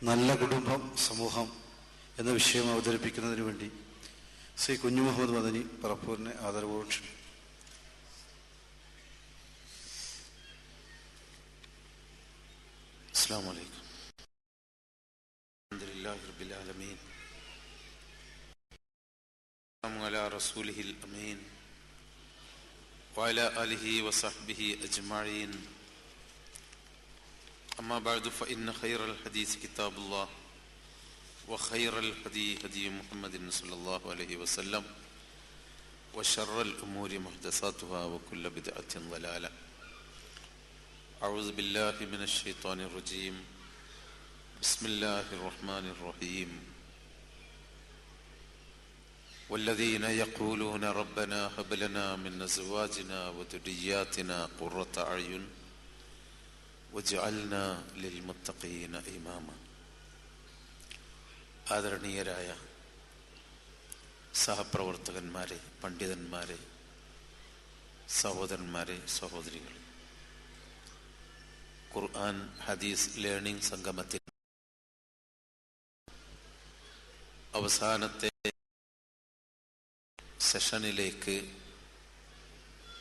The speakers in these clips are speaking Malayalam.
നല്ല കുടുംബം സമൂഹം എന്ന വിഷയം അവതരിപ്പിക്കുന്നതിന് വേണ്ടി ശ്രീ കുഞ്ഞു മുഹമ്മദ് മദനി പറപ്പൂരിനെ ആദരവോടെ ക്ഷണിക്കുന്നു. അസ്സലാമു അലൈക്കും. അൽഹംദുലില്ലാഹി റബ്ബിൽ ആലമീൻ. സല്ലല്ലാഹു അലാ റസൂലിഹിൽ അമീൻ വഅലാ ആലിഹി വസഹ്ബിഹി അജ്മഈൻ. أما بعد فإن خير الحديث كتاب الله وخير الهدي هدي محمد صلى الله عليه وسلم وشر الأمور محدثاتها وكل بدعة ضلالة. أعوذ بالله من الشيطان الرجيم. بسم الله الرحمن الرحيم. والذين يقولون ربنا هب لنا من أزواجنا وذرياتنا قرة أعين വജഅൽനാ ലിൽമുത്തഖീന ഇമാമ. ആദരണീയരായ സഹപ്രവർത്തകന്മാരെ, പണ്ഡിതന്മാരെ, സഹോദരന്മാരെ, സഹോദരികളെ, ഖുർആൻ ഹദീസ് ലേണിംഗ് സംഗമത്തിൽ അവസാനത്തെ സെഷനിലേക്ക്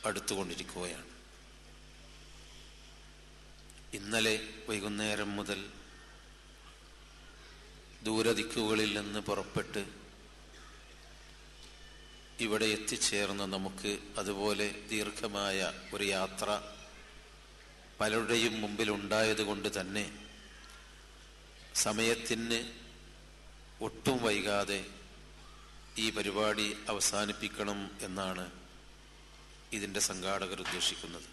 അടുത്തുകൊണ്ടിരിക്കുകയാണ്. ഇന്നലെ വൈകുന്നേരം മുതൽ ദൂരദിക്കുകളിൽ നിന്ന് പുറപ്പെട്ട് ഇവിടെ എത്തിച്ചേർന്ന നമുക്ക് അതുപോലെ ദീർഘമായ ഒരു യാത്ര പലരുടെയും മുമ്പിലുണ്ടായതുകൊണ്ട് തന്നെ സമയത്തിന് ഒട്ടും വൈകാതെ ഈ പരിപാടി അവസാനിപ്പിക്കണം എന്നാണ് ഇതിൻ്റെ സംഘാടകർ ഉദ്ദേശിക്കുന്നത്.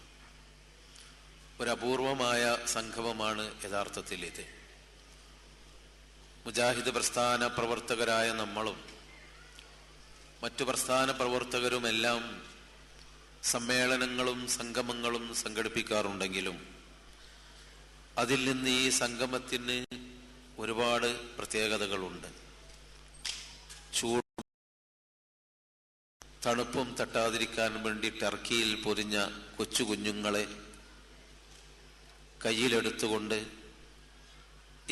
ഒരപൂർവമായ സംഗമമാണ് യഥാർത്ഥത്തിൽ ഇത്. മുജാഹിദ് പ്രസ്ഥാന പ്രവർത്തകരായ നമ്മളും മറ്റു പ്രസ്ഥാന പ്രവർത്തകരുമെല്ലാം സമ്മേളനങ്ങളും സംഗമങ്ങളും സംഘടിപ്പിക്കാറുണ്ടെങ്കിലും അതിൽ നിന്ന് ഈ സംഗമത്തിന് ഒരുപാട് പ്രത്യേകതകളുണ്ട്. ചൂടും തണുപ്പും തട്ടാതിരിക്കാൻ വേണ്ടി ടർക്കിയിൽ പൊതിഞ്ഞ കൊച്ചു കുഞ്ഞുങ്ങളെ കയ്യിലെടുത്തുകൊണ്ട്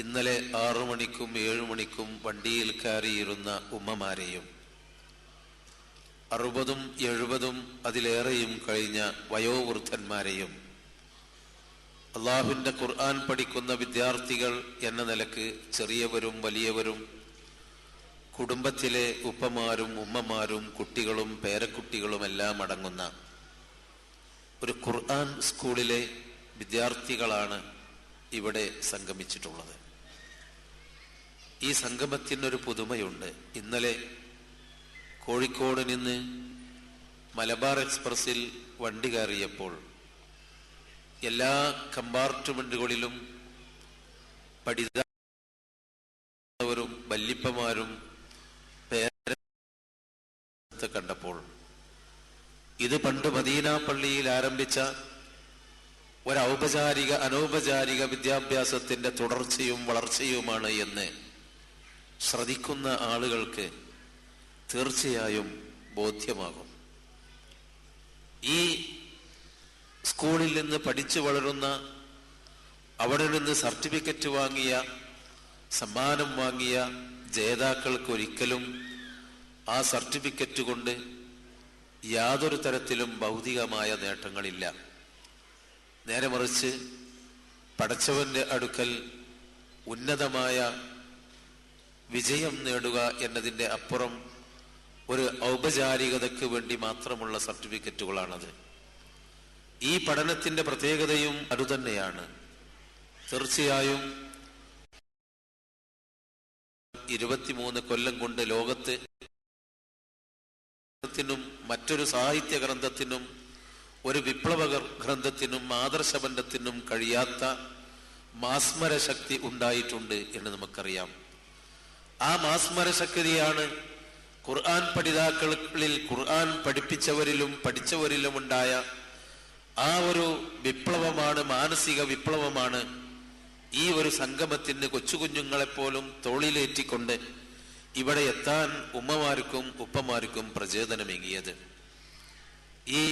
ഇന്നലെ 6 മണിക്കും 7 മണിക്കും വണ്ടിയിൽ കയറിയിരുന്ന ഉമ്മമാരെയും 60ഉം 70ഉം അതിലേറെയും കഴിഞ്ഞ വയോവൃദ്ധന്മാരെയും അള്ളാഹുവിന്റെ ഖുർആൻ പഠിക്കുന്ന വിദ്യാർത്ഥികൾ എന്ന നിലക്ക് ചെറിയവരും വലിയവരും കുടുംബത്തിലെ ഉപ്പമാരും ഉമ്മമാരും കുട്ടികളും പേരക്കുട്ടികളുമെല്ലാം അടങ്ങുന്ന ഒരു ഖുർആൻ സ്കൂളിലെ വിദ്യാർത്ഥികളാണ് ഇവിടെ സംഗമിച്ചിട്ടുള്ളത്. ഈ സംഗമത്തിനൊരു പുതുമയുണ്ട്. ഇന്നലെ കോഴിക്കോട് നിന്ന് മലബാർ എക്സ്പ്രസിൽ വണ്ടി കയറിയപ്പോൾ എല്ലാ കമ്പാർട്ട്മെന്റുകളിലും പഠിതാവരും വല്ലിപ്പമാരും കണ്ടപ്പോൾ ഇത് പണ്ട് മദീന പള്ളിയിൽ ആരംഭിച്ച ഒരൗപചാരിക അനൗപചാരിക വിദ്യാഭ്യാസത്തിന്റെ തുടർച്ചയും വളർച്ചയുമാണ് എന്ന് ശ്രദ്ധിക്കുന്ന ആളുകൾക്ക് തീർച്ചയായും ബോധ്യമാകും. ഈ സ്കൂളിൽ നിന്ന് പഠിച്ചു വളരുന്ന, അവിടെ നിന്ന് സർട്ടിഫിക്കറ്റ് വാങ്ങിയ, സമ്മാനം വാങ്ങിയ ജേതാക്കൾക്ക് ഒരിക്കലും ആ സർട്ടിഫിക്കറ്റ് കൊണ്ട് യാതൊരു തരത്തിലും ഭൗതികമായ നേട്ടങ്ങളില്ല. നേരെ മറിച്ച് പടച്ചവന്റെ അടുക്കൽ ഉന്നതമായ വിജയം നേടുക എന്നതിൻ്റെ അപ്പുറം ഒരു ഔപചാരികതയ്ക്ക് വേണ്ടി മാത്രമുള്ള സർട്ടിഫിക്കറ്റുകളാണത്. ഈ പഠനത്തിന്റെ പ്രത്യേകതയും അതുതന്നെയാണ്. തീർച്ചയായും 23 കൊല്ലം കൊണ്ട് ലോകത്ത് മറ്റൊരു സാഹിത്യ ഗ്രന്ഥത്തിനും ഒരു വിപ്ലവ ഗ്രന്ഥത്തിനും ആദർശബന്ധത്തിനും കഴിയാത്ത മാസ്മര ശക്തി ഉണ്ടായിട്ടുണ്ട് എന്ന് നമുക്കറിയാം. ആ മാസ്മര ശക്തിയാണ് ഖുർആൻ പഠിതാക്കളിൽ, ഖുർആൻ പഠിപ്പിച്ചവരിലും പഠിച്ചവരിലും ഉണ്ടായ ആ ഒരു വിപ്ലവമാണ്, മാനസിക വിപ്ലവമാണ് ഈ ഒരു സംഗമത്തിന് കൊച്ചുകുഞ്ഞുങ്ങളെപ്പോലും തോളിലേറ്റിക്കൊണ്ട് ഇവിടെ എത്താൻ ഉമ്മമാർക്കും ഉപ്പമാർക്കും പ്രചോദനമേകിയത്. ഈ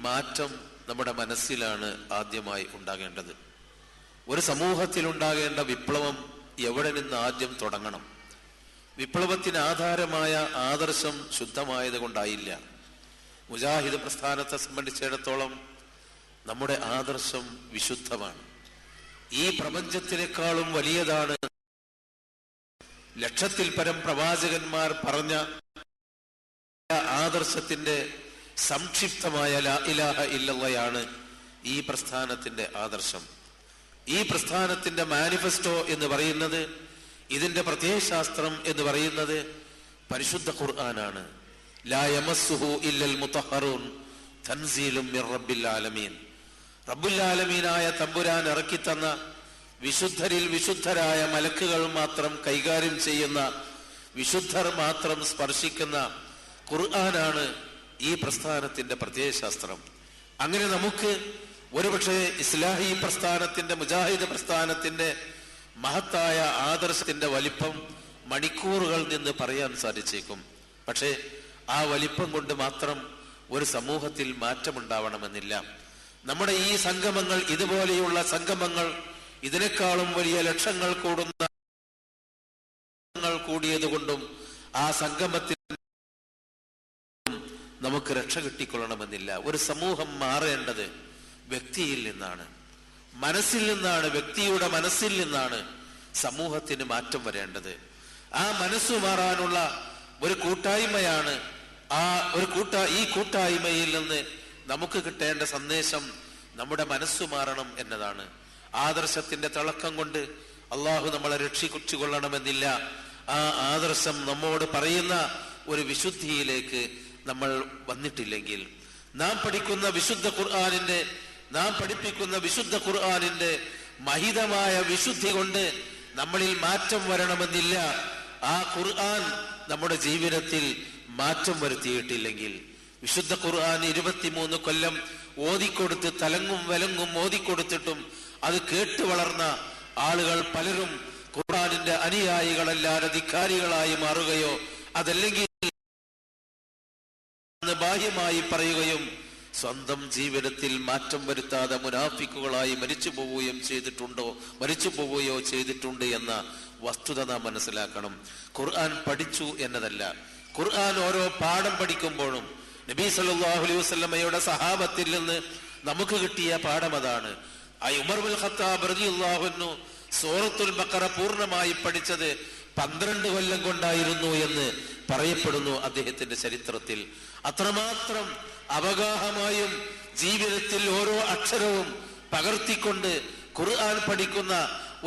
മാറ്റം നമ്മുടെ മനസ്സിലാണ് ആദ്യമായി ഉണ്ടാകേണ്ടത്. ഒരു സമൂഹത്തിൽ ഉണ്ടാകേണ്ട വിപ്ലവം എവിടെ നിന്ന് ആദ്യം തുടങ്ങണം? വിപ്ലവത്തിന് ആധാരമായ ആദർശം ശുദ്ധമായത് കൊണ്ടായില്ല. മുജാഹിദ് പ്രസ്ഥാനത്തെ സംബന്ധിച്ചിടത്തോളം നമ്മുടെ ആദർശം വിശുദ്ധമാണ്. ഈ പ്രപഞ്ചത്തിനേക്കാളും വലിയതാണ് ലക്ഷത്തിൽ പരം പ്രവാചകന്മാർ പറഞ്ഞ ആദർശത്തിന്റെ സംക്ഷിപ്തമായ ലാ ഇലാഹ ഇല്ലല്ലാഹയാണ് ഈ പ്രസ്ഥാനത്തിന്റെ ആദർശം. ഈ പ്രസ്ഥാനത്തിന്റെ മാനിഫെസ്റ്റോ എന്ന് പറയുന്നത്, ഇതിന്റെ പ്രത്യയശാസ്ത്രം എന്ന് പറയുന്നത് പരിശുദ്ധ ഖുർആനാണ്. ലാ യമസ്സുഹു ഇല്ലൽ മുതഹ്ഹറൂൻ തൻസീലും മിർ റബ്ബിൽ ആലമീൻ. റബ്ബുൽ ആലമീനായ തമ്പുരാൻ ഇറക്കിത്തന്ന വിശുദ്ധരിൽ വിശുദ്ധരായ മലക്കുകൾ മാത്രം കൈകാര്യം ചെയ്യുന്ന, വിശുദ്ധർ മാത്രം സ്പർശിക്കുന്ന ഖുർആനാണ് ഈ പ്രസ്ഥാനത്തിന്റെ പ്രത്യയശാസ്ത്രം. അങ്ങനെ നമുക്ക് ഒരുപക്ഷെ ഇസ്ലാഹി പ്രസ്ഥാനത്തിന്റെ, മുജാഹിദ് പ്രസ്ഥാനത്തിന്റെ മഹത്തായ ആദർശത്തിന്റെ വലിപ്പം മണിക്കൂറുകൾ നിന്ന് പറയാൻ സാധിച്ചേക്കും. പക്ഷേ ആ വലിപ്പം കൊണ്ട് മാത്രം ഒരു സമൂഹത്തിൽ മാറ്റമുണ്ടാവണമെന്നില്ല. നമ്മുടെ ഈ സംഗമങ്ങൾ, ഇതുപോലെയുള്ള സംഗമങ്ങൾ, ഇതിനേക്കാളും വലിയ ലക്ഷങ്ങൾ കൂടിയത് കൊണ്ടും ആ സംഗമത്തിൽ നമുക്ക് രക്ഷ കിട്ടിക്കൊള്ളണമെന്നില്ല. ഒരു സമൂഹം മാറേണ്ടത് വ്യക്തിയിൽ നിന്നാണ്, മനസ്സിൽ നിന്നാണ്. വ്യക്തിയുടെ മനസ്സിൽ നിന്നാണ് സമൂഹത്തിന് മാറ്റം വരേണ്ടത്. ആ മനസ്സു മാറാനുള്ള ഒരു കൂട്ടായ്മയാണ് ഈ കൂട്ടായ്മയിൽ നിന്ന് നമുക്ക് കിട്ടേണ്ട സന്ദേശം നമ്മുടെ മനസ്സു മാറണം എന്നതാണ്. ആദർശത്തിന്റെ തിളക്കം കൊണ്ട് അള്ളാഹു നമ്മളെ രക്ഷിച്ചു കൊള്ളണമെന്നില്ല. ആ ആദർശം നമ്മോട് പറയുന്ന ഒരു വിശുദ്ധിയിലേക്ക് നമ്മൾ വന്നിട്ടില്ലെങ്കിൽ, നാം പഠിപ്പിക്കുന്ന വിശുദ്ധ ഖുർആനിന്റെ മഹിതമായ വിശുദ്ധി കൊണ്ട് നമ്മളിൽ മാറ്റം വരണമെന്നില്ല. ആ ഖുർആൻ നമ്മുടെ ജീവിതത്തിൽ മാറ്റം വരുത്തിയിട്ടില്ലെങ്കിൽ, വിശുദ്ധ ഖുർആൻ 23 കൊല്ലം ഓതിക്കൊടുത്ത് തലങ്ങും വലങ്ങും ഓതിക്കൊടുത്തിട്ടും അത് കേട്ടു വളർന്ന ആളുകൾ പലരും ഖുർആനിന്റെ അനുയായികളല്ലാതെ ധിക്കാരികളായി മാറുകയോ അതല്ലെങ്കിൽ ബാഹ്യമായി പറയുകയും സ്വന്തം ജീവിതത്തിൽ മാറ്റം വരുത്താതെ മുനാഫിക്കുകളായി മരിച്ചു പോവുകയോ ചെയ്തിട്ടുണ്ട് എന്ന വസ്തുത നാം മനസ്സിലാക്കണം. ഖുർആൻ പഠിച്ചു എന്നതല്ല, ഖുർആൻ ഓരോ പാഠം പഠിക്കുമ്പോഴും നബി സല്ലല്ലാഹു അലൈഹി വസല്ലമയുടെ സഹാബത്തിൽ നിന്ന് നമുക്ക് കിട്ടിയ പാഠം അതാണ്. ഉമർ ബിൻ ഖത്താബ് റളിയല്ലാഹു അൻഹു സൂറത്തുൽ ബഖറ പൂർണ്ണമായി പഠിച്ചത് 12 കൊല്ലം കൊണ്ടായിരുന്നു എന്ന് പറയപ്പെടുന്നു അദ്ദേഹത്തിന്റെ ചരിത്രത്തിൽ. അത്രമാത്രം അവഗാഹമായും ജീവിതത്തിൽ ഓരോ അക്ഷരവും പകർത്തിക്കൊണ്ട് ഖുർആൻ പഠിക്കുന്ന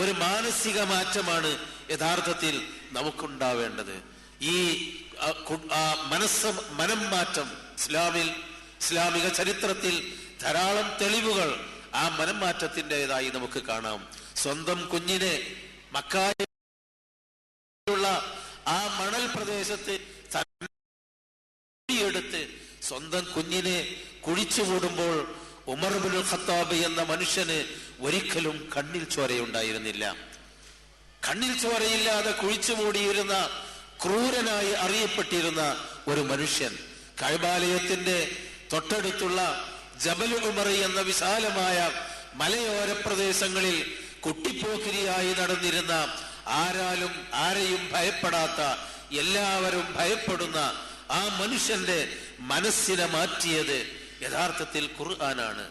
ഒരു മാനസിക മാറ്റമാണ് യഥാർത്ഥത്തിൽ നമുക്കുണ്ടാവേണ്ടത്. ഈ മനം മാറ്റം ഇസ്ലാമിക ചരിത്രത്തിൽ ധാരാളം തെളിവുകൾ ആ മനം മാറ്റത്തിൻ്റെതായി നമുക്ക് കാണാം. സ്വന്തം കുഞ്ഞിനെ മക്കായുള്ള ആ മണൽ പ്രദേശത്ത് എടുത്ത് സ്വന്തം കുഞ്ഞിനെ കുഴിച്ചു മൂടുമ്പോൾ ഉമർ ബിൻ ഖത്താബ് എന്ന മനുഷ്യന് ഒരിക്കലും കണ്ണിൽ ചോരയുണ്ടായിരുന്നില്ല. കണ്ണിൽ ചോരയില്ലാതെ കുഴിച്ചു മൂടിയിരുന്ന, ക്രൂരനായി അറിയപ്പെട്ടിരുന്ന ഒരു മനുഷ്യൻ. കഅബാലയത്തിന്റെ തൊട്ടടുത്തുള്ള ജബൽ ഉമർ എന്ന വിശാലമായ മലയോര പ്രദേശങ്ങളിൽ കുട്ടിപ്പോക്കിരിയായി നടന്നിരുന്ന, ആരെയും ഭയപ്പെടാത്ത, എല്ലാവരും ഭയപ്പെടുന്ന ആ മനുഷ്യന്റെ മനസ്സിനെ മാറ്റിയത് യഥാർത്ഥത്തിൽ ഖുർആനാണ്.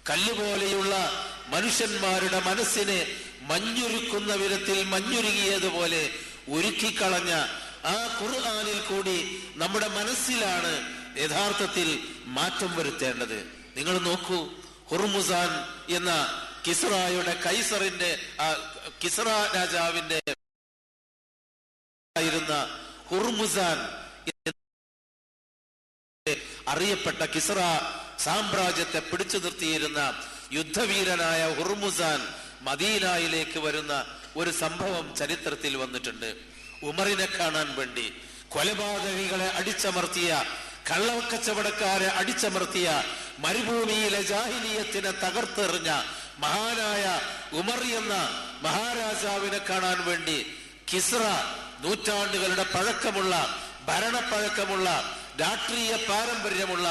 കല്ലുപോലെയുള്ള മനുഷ്യന്മാരുടെ മനസ്സിനെ മഞ്ഞുരുക്കുന്ന വിധത്തിൽ മഞ്ഞുരുകിയതുപോലെ ഒരുക്കിക്കളഞ്ഞ ആ ഖുർആനിൽ കൂടി നമ്മുടെ മനസ്സിലാണ് യഥാർത്ഥത്തിൽ മാറ്റം വരുത്തേണ്ടത്. നിങ്ങൾ നോക്കൂ, ഹുർമുസാൻ എന്ന കിസ്റ രാജാവിന്റെ ആയിരുന്ന ഹുർമുസാൻ അറിയപ്പെട്ട കിസ്റ സാമ്രാജ്യത്തെ പിടിച്ചു നിർത്തിയിരുന്ന യുദ്ധവീരനായ ഹുർമുസാൻ മദീനയിലേക്ക് വരുന്ന ഒരു സംഭവം ചരിത്രത്തിൽ വന്നിട്ടുണ്ട്. ഉമറിനെ കാണാൻ വേണ്ടി കൊലപാതകികളെ അടിച്ചമർത്തിയ, കള്ളക്കച്ചവടക്കാരെ അടിച്ചമർത്തിയ, മരുഭൂമിയിലെ ജാഹിലിയത്തിനെ തകർത്തെറിഞ്ഞ മഹാനായ ഉമർ എന്ന മഹാരാജാവിനെ കാണാൻ വേണ്ടി കിസ്റ, നൂറ്റാണ്ടുകളുടെ ഭരണപ്പഴക്കമുള്ള രാഷ്ട്രീയ പാരമ്പര്യമുള്ള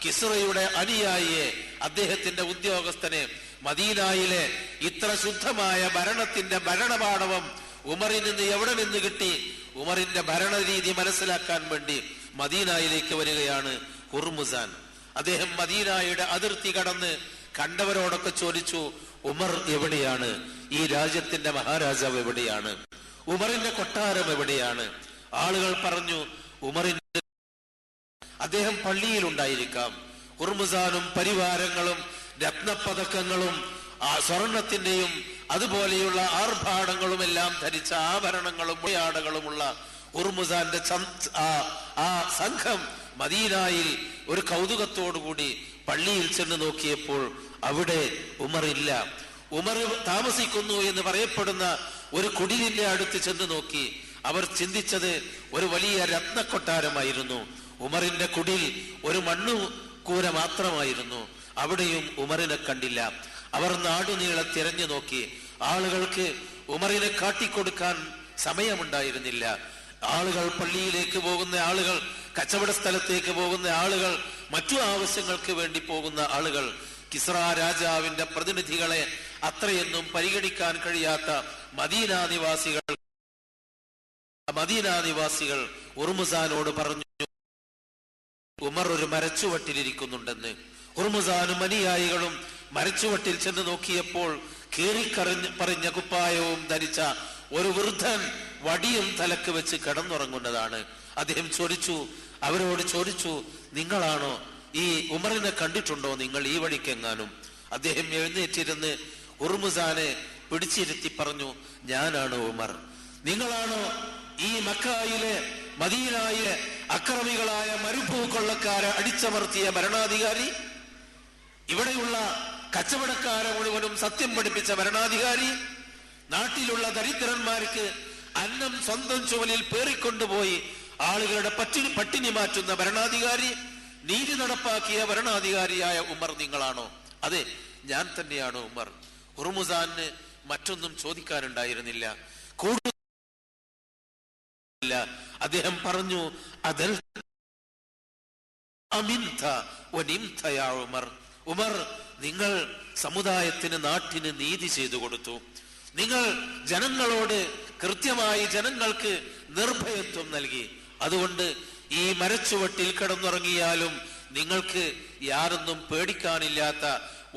കിസ്റയുടെ അനുയായിയെ, അദ്ദേഹത്തിന്റെ ഉദ്യോഗസ്ഥനെ മദീനയിലെ ഇത്ര ശുദ്ധമായ ഭരണത്തിന്റെ ഭരണപാടവം ഉമറിൽ നിന്ന് എവിടെ നിന്ന് കിട്ടി? ഉമറിന്റെ ഭരണരീതി മനസ്സിലാക്കാൻ വേണ്ടി മദീനയിലേക്ക് വരികയാണ് ഹുർമുസാൻ. അദ്ദേഹം മദീനയുടെ അതിർത്തി കടന്ന് കണ്ടവരോടൊക്കെ ചോദിച്ചു, ഉമർ എവിടെയാണ്? ഈ രാജ്യത്തിന്റെ മഹാരാജാവ് എവിടെയാണ്? ഉമറിന്റെ കൊട്ടാരം എവിടെയാണ്? ആളുകൾ പറഞ്ഞു, ഉമറിന്റെ അദ്ദേഹം പള്ളിയിലുണ്ടായിരിക്കാം. ഹുർമുസാനും പരിവാരങ്ങളും രത്നപതക്കങ്ങളും സ്വർണത്തിന്റെയും അതുപോലെയുള്ള ആർഭാടങ്ങളും എല്ലാം ധരിച്ച ആഭരണങ്ങളും ആടകളുമുള്ള ഹുർമുസാന്റെ ആ സംഘം മദീനയിൽ ഒരു കൗതുകത്തോടുകൂടി പള്ളിയിൽ ചെന്ന് നോക്കിയപ്പോൾ അവിടെ ഉമറില്ല. ഉമർ താമസിക്കുന്നു എന്ന് പറയപ്പെടുന്ന ഒരു കുടിലിന്റെ അടുത്ത് ചെന്ന് നോക്കി. അവർ ചിന്തിച്ചത് ഒരു വലിയ രത്നക്കൊട്ടാരമായിരുന്നു. ഉമറിന്റെ കുടിൽ ഒരു മണ്ണുകൂര മാത്രമായിരുന്നു. അവിടെയും ഉമറിനെ കണ്ടില്ല. അവർ നാടുനീളെ തിരഞ്ഞു നോക്കി. ആളുകൾക്ക് ഉമറിനെ കാട്ടിക്കൊടുക്കാൻ സമയമുണ്ടായിരുന്നില്ല. ആളുകൾ പള്ളിയിലേക്ക് പോകുന്ന ആളുകൾ, കച്ചവട സ്ഥലത്തേക്ക് പോകുന്ന ആളുകൾ, മറ്റു ആവശ്യങ്ങൾക്ക് വേണ്ടി പോകുന്ന ആളുകൾ, കിസ്ര രാജാവിന്റെ പ്രതിനിധികളെ അത്രയൊന്നും പരിഗണിക്കാൻ കഴിയാത്ത മദീന നിവാസികൾ ഹുർമുസാനോട് പറഞ്ഞു, ഉമർ ഒരു മരച്ചുവട്ടിലിരിക്കുന്നുണ്ടെന്ന്. ഹുർമുസാനും അനുയായികളും മരച്ചുവട്ടിൽ ചെന്ന് നോക്കിയപ്പോൾ കീറിപ്പറിഞ്ഞ കുപ്പായവും ധരിച്ച ഒരു വൃദ്ധൻ വടിയും തലക്ക് വെച്ച് കിടന്നുറങ്ങുന്നതാണ്. അദ്ദേഹം അവരോട് ചോദിച്ചു, നിങ്ങളാണോ? ഈ ഉമറിനെ കണ്ടിട്ടുണ്ടോ നിങ്ങൾ ഈ വഴിക്കെങ്ങാനും? അദ്ദേഹം എഴുന്നേറ്റിരുന്ന് ഹുർമുസാനെ പിടിച്ചിരുത്തി പറഞ്ഞു, ഞാനാണ് ഉമർ. നിങ്ങളാണോ ഈ മക്കയിലെ മദീനയിലെ അക്രമികളായ മരുഭൂ കൊള്ളക്കാരെ അടിച്ചമർത്തിയ ഭരണാധികാരി? ഇവിടെയുള്ള കച്ചവടക്കാരെ മുഴുവനും സത്യം പഠിപ്പിച്ച ഭരണാധികാരി? നാട്ടിലുള്ള ദരിദ്രന്മാർക്ക് അന്നം സ്വന്തം ചുവലിൽ പേറിക്കൊണ്ടുപോയി ആളുകളുടെ പട്ടിണി മാറ്റുന്ന ഭരണാധികാരി? നീതി നടപ്പാക്കിയ ഭരണാധികാരിയായ ഉമർ നിങ്ങളാണോ? അതെ, ഞാൻ തന്നെയാണ് ഉമർ. ഹുർമുസാന് മറ്റൊന്നും ചോദിക്കാനുണ്ടായിരുന്നില്ല. അദ്ദേഹം പറഞ്ഞു, അതിൽ ഉമർ, നിങ്ങൾ സമുദായത്തിന്, നാട്ടിന് നീതി ചെയ്തു കൊടുത്തു. നിങ്ങൾ ജനങ്ങളോട് കൃത്യമായി ജനങ്ങൾക്ക് നിർഭയത്വം നൽകി. അതുകൊണ്ട് ഈ മരച്ചുവട്ടിൽ കിടന്നുറങ്ങിയാലും നിങ്ങൾക്ക് യാതൊന്നും പേടിക്കാനില്ലാത്ത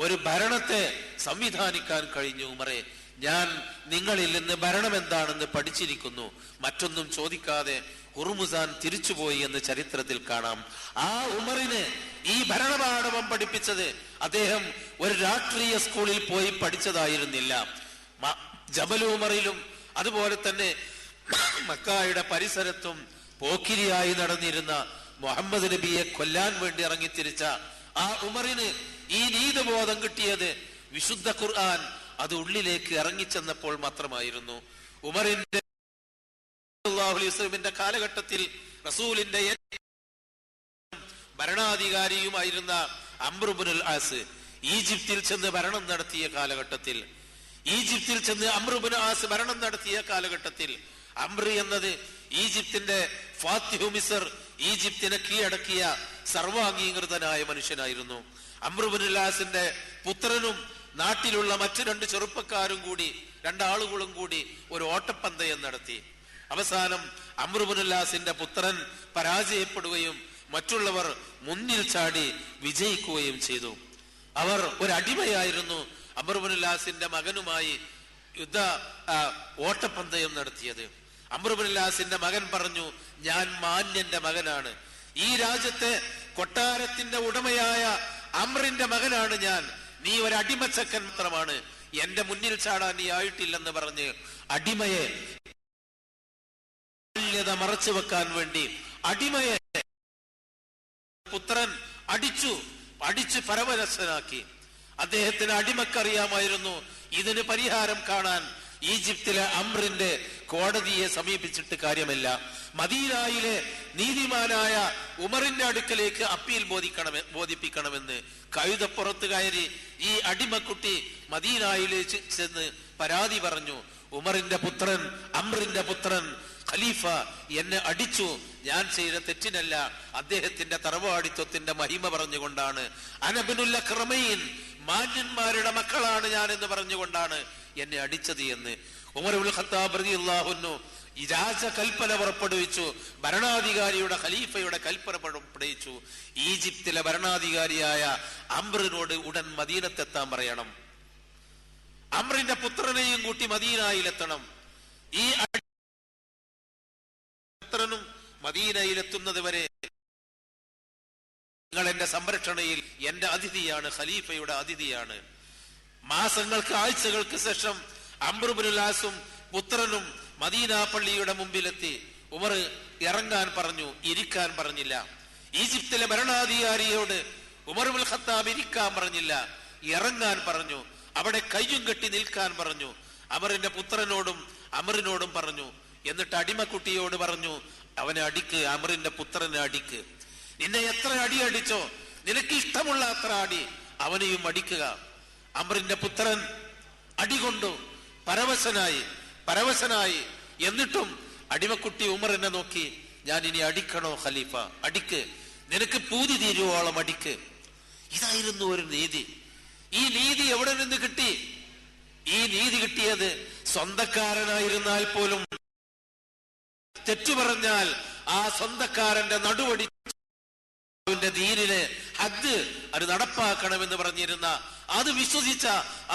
ഒരു ഭരണത്തെ സംവിധാനിക്കാൻ കഴിഞ്ഞു ഉമറെ. ഞാൻ നിങ്ങളിൽ നിന്ന് ഭരണം എന്താണെന്ന് പഠിച്ചിരിക്കുന്നു. മറ്റൊന്നും ചോദിക്കാതെ ഹുർമുസാൻ തിരിച്ചുപോയി എന്ന് ചരിത്രത്തിൽ കാണാം. ആ ഉമറിന് ഈ ഭരണപാഠവം പഠിപ്പിച്ചത് അദ്ദേഹം ഒരു രാഷ്ട്രീയ സ്കൂളിൽ പോയി പഠിച്ചതായിരുന്നില്ല. ജബൽ ഉമറിലും അതുപോലെ തന്നെ മക്കയുടെ പരിസരത്തും പോക്കിരിയായി നടന്നിരുന്ന മുഹമ്മദ് നബിയെ കൊല്ലാൻ വേണ്ടി ഇറങ്ങിത്തിരിച്ച ആ ഉമറിന് ഈ നീതിബോധം കിട്ടിയത് വിശുദ്ധ ഖുർആൻ അത് ഉള്ളിലേക്ക് ഇറങ്ങിച്ചെന്നപ്പോൾ മാത്രമായിരുന്നു. ഉമറിന്റെ കാലഘട്ടത്തിൽ റസൂലിന്റെ ഭരണാധികാരിയുമായിരുന്ന അംർ ഇബ്നുൽ ആസ് ഈജിപ്തിൽ ചെന്ന് ഭരണം നടത്തിയ കാലഘട്ടത്തിൽ, അംർ എന്നത് ഈജിപ്തിന്റെ ഫാത്തിഹു മിസ്ർ, ഈജിപ്തിനെ കീഴടക്കിയ സർവാംഗീകൃതനായ മനുഷ്യനായിരുന്നു. അംർ ഇബ്നുൽ ആസിന്റെ പുത്രനും നാട്ടിലുള്ള മറ്റു രണ്ടാളുകളും കൂടി ഒരു ഓട്ടപ്പന്തയം നടത്തി. അവസാനം അംർ ഇബ്നുൽ ആസിന്റെ പുത്രൻ പരാജയപ്പെടുകയും മറ്റുള്ളവർ മുന്നിൽ ചാടി വിജയിക്കുകയും ചെയ്തു. അവർ ഒരു അടിമയായിരുന്നു അംർ ഇബ്നുൽ ആസിന്റെ മകനുമായി ഓട്ടപ്പന്തയം നടത്തിയത്. അംർ ഇബ്നുൽ ആസിന്റെ മകൻ പറഞ്ഞു, ഞാൻ മാന്യന്റെ മകനാണ്, ഈ രാജ്യത്തെ കൊട്ടാരത്തിന്റെ ഉടമയായ അംറിന്റെ മകനാണ് ഞാൻ, നീ ഒരു അടിമച്ചക്കൻ മാത്രമാണ്, എന്റെ മുന്നിൽ ചാടാൻ നീ ആയിട്ടില്ലെന്ന് പറഞ്ഞ് അടിമയെ മറച്ചു വെക്കാൻ വേണ്ടി അടിമയെ പുത്രൻ അടിച്ചു പരമരസനാക്കി. അദ്ദേഹത്തിന് അടിമക്കറിയാമായിരുന്നു ഇതിന് പരിഹാരം കാണാൻ ഈജിപ്തിലെ അംറിന്റെ കോടതിയെ സമീപിച്ചിട്ട് കാര്യമില്ല. മദീനയിലെ നീതിമാനായ ഉമറിന്റെ അടുക്കലേക്ക് അപ്പീൽ ബോധിപ്പിക്കണമെന്ന് കഴുതപ്പുറത്ത് കയറി ഈ അടിമക്കുട്ടി മദീനയിലേക്ക് ചെന്ന് പരാതി പറഞ്ഞു. ഉമറിന്റെ പുത്രൻ, അംറിന്റെ പുത്രൻ ഖലീഫ എന്നെ അടിച്ചു, ഞാൻ ചെയ്ത തെറ്റിനല്ല, അദ്ദേഹത്തിന്റെ തറവാടിത്വത്തിന്റെ മഹിമ പറഞ്ഞുകൊണ്ടാണ്, അനബ്നുൽ അക്രമീൻ, മാന്യന്മാരുടെ മക്കളാണ് ഞാൻ എന്ന് പറഞ്ഞുകൊണ്ടാണ് എന്നെ അടിച്ചത് എന്ന് ഉമർ ഇബ്നുൽ ഖത്താബ് റളിയല്ലാഹു അൻഹു ഇജാസ കൽപ്പന പുറപ്പെടുവിച്ചു, ഭരണാധികാരിയുടെ ഖലീഫയുടെ കൽപ്പന പുറപ്പെടുവിച്ചു. ഈജിപ്തിലെ ഭരണാധികാരിയായ അംറിനോട് ഉടൻ മദീനത്തെത്താൻ പറയണം. അംറിന്റെ പുത്രനെയും കൂട്ടി മദീനയിലെത്തണം. ഈ പുത്രനും മദീനയിലെത്തുന്നത് വരെ നിങ്ങൾ എന്റെ സംരക്ഷണയിൽ, എന്റെ അതിഥിയാണ്, ഖലീഫയുടെ അതിഥിയാണ്. മാസങ്ങൾക്ക് ആഴ്ചകൾക്ക് ശേഷം അംർ ഇബ്നുൽ ആസും പുത്രനും മദീന പള്ളിയുടെ മുമ്പിലെത്തി. ഉമർ ഇറങ്ങാൻ പറഞ്ഞു, ഇരിക്കാൻ പറഞ്ഞില്ല. ഈജിപ്തിലെ ഭരണാധികാരിയോട് ഉമർ ഇബ്നുൽ ഖത്താബ് ഇരിക്കാൻ പറഞ്ഞില്ല, ഇറങ്ങാൻ പറഞ്ഞു. അവിടെ കയ്യും കെട്ടി നിൽക്കാൻ പറഞ്ഞു. അമറിന്റെ പുത്രനോടും അമറിനോടും പറഞ്ഞു. എന്നിട്ട് അടിമക്കുട്ടിയോട് പറഞ്ഞു, അവനെ അടിക്ക്, അമറിന്റെ പുത്രനെ അടിക്ക്. നിന്നെ എത്ര അടി അടിച്ചോ, നിനക്ക് ഇഷ്ടമുള്ള അത്ര അടി, അവനെയും അടിക്കുക. അമറിന്റെ പുത്രൻ അടികൊണ്ടു പരവശനായി. എന്നിട്ടും അടിമക്കുട്ടി ഉമറിനെ നോക്കി, ഞാൻ ഇനി അടിക്കണോ ഖലീഫ? അടിക്ക്, നിനക്ക് പൂതി തീരുവോളം അടിക്ക്. ഇതായിരുന്നു ഒരു നീതി. ഈ നീതി എവിടെ നിന്ന് കിട്ടി? ഈ നീതി കിട്ടിയത് സ്വന്തക്കാരനായിരുന്നാൽ പോലും തെറ്റു പറഞ്ഞാൽ ആ സ്വന്തക്കാരന്റെ നടുവടി ദീനിലെ ഹദ് അത് നടപ്പാക്കണമെന്ന് പറഞ്ഞിരുന്ന, അത് വിശ്വസിച്ച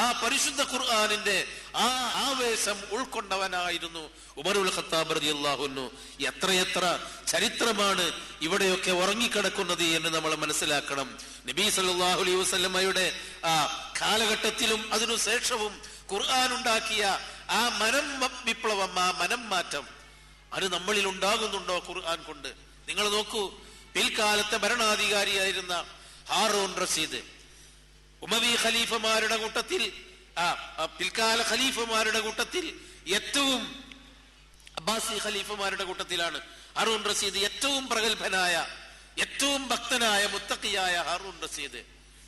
ആ പരിശുദ്ധ ഖുർആനിന്റെ ആ ആവേശം ഉൾക്കൊണ്ടവനായിരുന്നു ഉമർ ഇബ്നുൽ ഖത്താബ് റളിയല്ലാഹു അൻഹു. എത്രയെത്ര ചരിത്രമാണ് ഇവിടെയൊക്കെ ഉറങ്ങിക്കിടക്കുന്നത് എന്ന് നമ്മൾ മനസ്സിലാക്കണം. നബി സല്ലല്ലാഹു അലൈഹി വസല്ലമയുടെ ആ കാലഘട്ടത്തിലും അതിനു ശേഷവും ഖുർആൻ ഉണ്ടാക്കിയ ആ വിപ്ലവം, ആ മനം മാറ്റം, അത് നമ്മളിൽ ഉണ്ടാകുന്നുണ്ടോ ഖുർആൻ കൊണ്ട്? നിങ്ങൾ നോക്കൂ, പിൽക്കാലത്തെ ഭരണാധികാരിയായിരുന്ന ഹാറൂൻ റഷീദ്, ഉമവി ഖലീഫമാരുടെ കൂട്ടത്തിൽ, പിൽക്കാല ഖലീഫമാരുടെ കൂട്ടത്തിൽ ഏറ്റവും, അബ്ബാസി ഖലീഫമാരുടെ കൂട്ടത്തിലാണ് ഹാറൂൻ റഷീദ് ഏറ്റവും പ്രഗത്ഭനായ, ഏറ്റവും ഭക്തനായ, മുത്തഖിയായ ഹാറൂൻ റഷീദ്.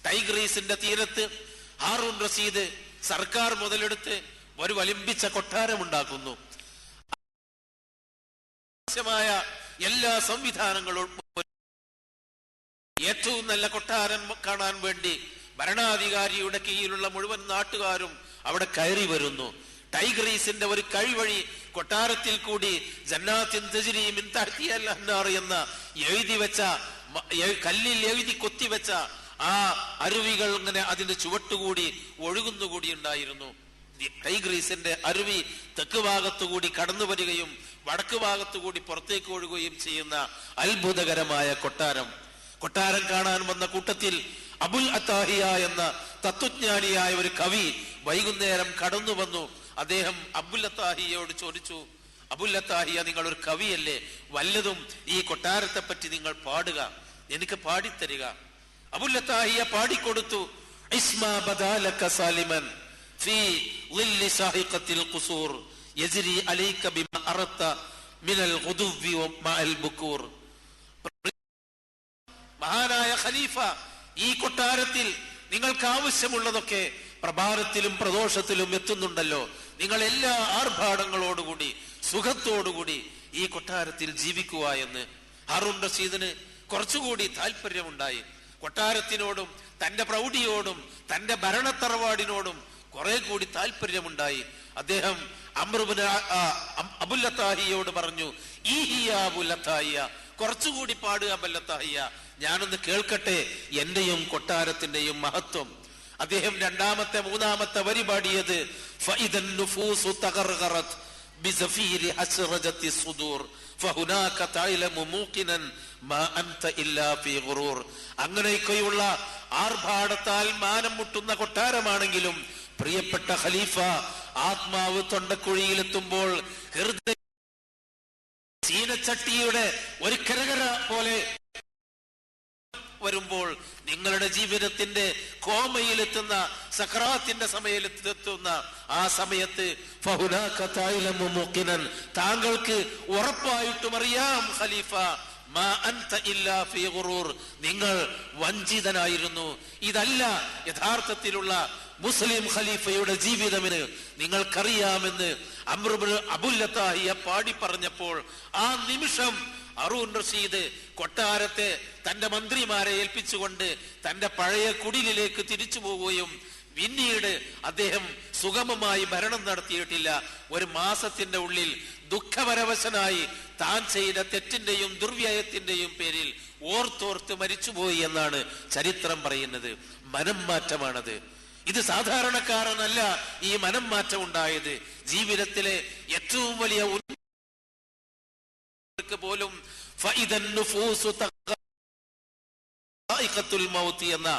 ടൈഗ്രീസിന്റെ തീരത്ത് ഹാറൂൻ റഷീദ് സർക്കാർ മുതലെടുത്ത് ഒരു വലിമ്പിച്ച കൊട്ടാരമുണ്ടാക്കുന്നു. എല്ലാ സംവിധാനങ്ങളും, ഏറ്റവും നല്ല കൊട്ടാരം കാണാൻ വേണ്ടി ഭരണാധികാരിയുടെ കീഴിലുള്ള മുഴുവൻ നാട്ടുകാരും അവിടെ കയറി വരുന്നു. ടൈഗ്രീസിന്റെ ഒരു കഴിവഴി കൊട്ടാരത്തിൽ കൂടി ജന്നാത്തിൻ തജ്രി മിൻ തഹ്തിഹൽ അൻഹാർ എന്ന എഴുതി വെച്ച, കല്ലിൽ എഴുതി കൊത്തിവെച്ച ആ അരുവികൾ ഇങ്ങനെ അതിന്റെ ചുവട്ടുകൂടി ഒഴുകുന്നുകൂടി ഉണ്ടായിരുന്നു. ടൈഗ്രീസിന്റെ അരുവി തെക്ക് ഭാഗത്തുകൂടി കടന്നു വരികയും വടക്ക് ഭാഗത്തുകൂടി പുറത്തേക്ക് ഒഴുകുകയും ചെയ്യുന്ന അത്ഭുതകരമായ കൊട്ടാരം കാണാൻ വന്ന കൂട്ടത്തിൽ അബുൽ അത്താഹിയ എന്ന തത്വജ്ഞാനിയായ ഒരു കവി വൈകുന്നേരം കടന്നു വന്നു. അദ്ദേഹം അബുൽ അത്താഹിയോട് ചോദിച്ചു, അബുൽ അത്താഹിയ, നിങ്ങൾ ഒരു കവിയല്ലേ, വല്ലതും ഈ കൊട്ടാരത്തെ പറ്റി നിങ്ങൾ പാടുക, എനിക്ക് പാടിത്തരിക. അബുൽ അത്താഹിയ പാടിക്കൊടുത്തു. ഇസ്മാ ബദാലക സാലിമൻ ഫീ ളില്ലി സാഹിഖത്തിൽ ഖുസൂർ യജ്രി അലൈക ബിമാ അറത മിനൽ ഗുദുവി വമഅൽ ബുകൂർ. മഹാനായ ഖലീഫ, ഈ കൊട്ടാരത്തിൽ നിങ്ങൾക്ക് ആവശ്യമുള്ളതൊക്കെ പ്രഭാതത്തിലും പ്രദോഷത്തിലും എത്തുന്നുണ്ടല്ലോ. നിങ്ങൾ എല്ലാ ആർഭാടങ്ങളോടുകൂടി സുഖത്തോടുകൂടി ഈ കൊട്ടാരത്തിൽ ജീവിക്കുക എന്ന് ഹാറൂൻ റഷീദിന് കുറച്ചുകൂടി താല്പര്യമുണ്ടായി. കൊട്ടാരത്തിനോടും തന്റെ പ്രൗഢിയോടും തന്റെ ഭരണത്തറവാടിനോടും കുറെ കൂടി താല്പര്യമുണ്ടായി. അദ്ദേഹം അബുൽ അത്താഹിയോട് പറഞ്ഞു, അബുൽ അത്താഹിയ, കുറച്ചുകൂടി പാടുക അബുൽ അത്താഹിയ, ഞാനൊന്ന് കേൾക്കട്ടെ എന്റെയും കൊട്ടാരത്തിന്റെയും മഹത്വം. അദ്ദേഹം രണ്ടാമത്തെ മൂന്നാമത്തെ വരി പാടിയത് ഫഇദൻ നുഫൂസു തഗർഗറത് ബിസഫീരി ഹസ്റജത്തി സുദൂർ ഫഹുനാക തഅലമു മൂഖിനൻ മാ അൻത ഇല്ലാ ഫീ ഗുറൂർ. അങ്ങനെയൊക്കെയുള്ള ആർഭാടത്താൽ മാനം മുട്ടുന്ന കൊട്ടാരമാണെങ്കിലും പ്രിയപ്പെട്ട ഖലീഫ, ആത്മാവ് തൊണ്ടക്കുഴിയിലെത്തുമ്പോൾ, ഹൃദയ ചീനച്ചട്ടിയുടെ ഒരു കരകര പോലെ വരുമ്പോൾ, നിങ്ങളുടെ ജീവിതത്തിന്റെ കോമയിലെത്തുന്ന, സക്രാത്തിന്റെ സമയത്തെത്തുന്ന ആ സമയത്ത് ഫഹുനാക തഅലമു മൂഖിനൻ, താങ്കൾക്ക് ഉറപ്പായിട്ടും അറിയാം ഖലീഫ, മാ അൻത ഇല്ലാ ഫീ ഗുറൂർ, നിങ്ങൾ വഞ്ചിതനായിരുന്നു. ഇതല്ല യഥാർത്ഥത്തിലുള്ള മുസ്ലിം ഖലീഫയുടെ ജീവിതമെന്ന് നിങ്ങൾക്കറിയാമെന്ന് അബുൽ അത്താഹിയ പാടി പറഞ്ഞപ്പോൾ, ആ നിമിഷം ഹാറൂൻ റഷീദ് കൊട്ടാരത്തെ തന്റെ മന്ത്രിമാരെ ഏൽപ്പിച്ചുകൊണ്ട് തന്റെ പഴയ കുടിലിലേക്ക് തിരിച്ചു പോവുകയും പിന്നീട് അദ്ദേഹം സുഗമമായി ഭരണം നടത്തിയിട്ടില്ല. ഒരു മാസത്തിന്റെ ഉള്ളിൽ ദുഃഖപരവശനായി താൻ ചെയ്ത തെറ്റിന്റെയും ദുർവ്യയത്തിന്റെയും പേരിൽ ഓർത്തോർത്ത് മരിച്ചുപോയി എന്നാണ് ചരിത്രം പറയുന്നത്. മനം മാറ്റമാണത്. ഇത് സാധാരണക്കാരനല്ല ഈ മനം മാറ്റം ഉണ്ടായത്. ജീവിതത്തിലെ ഏറ്റവും വലിയ പോലും എന്ന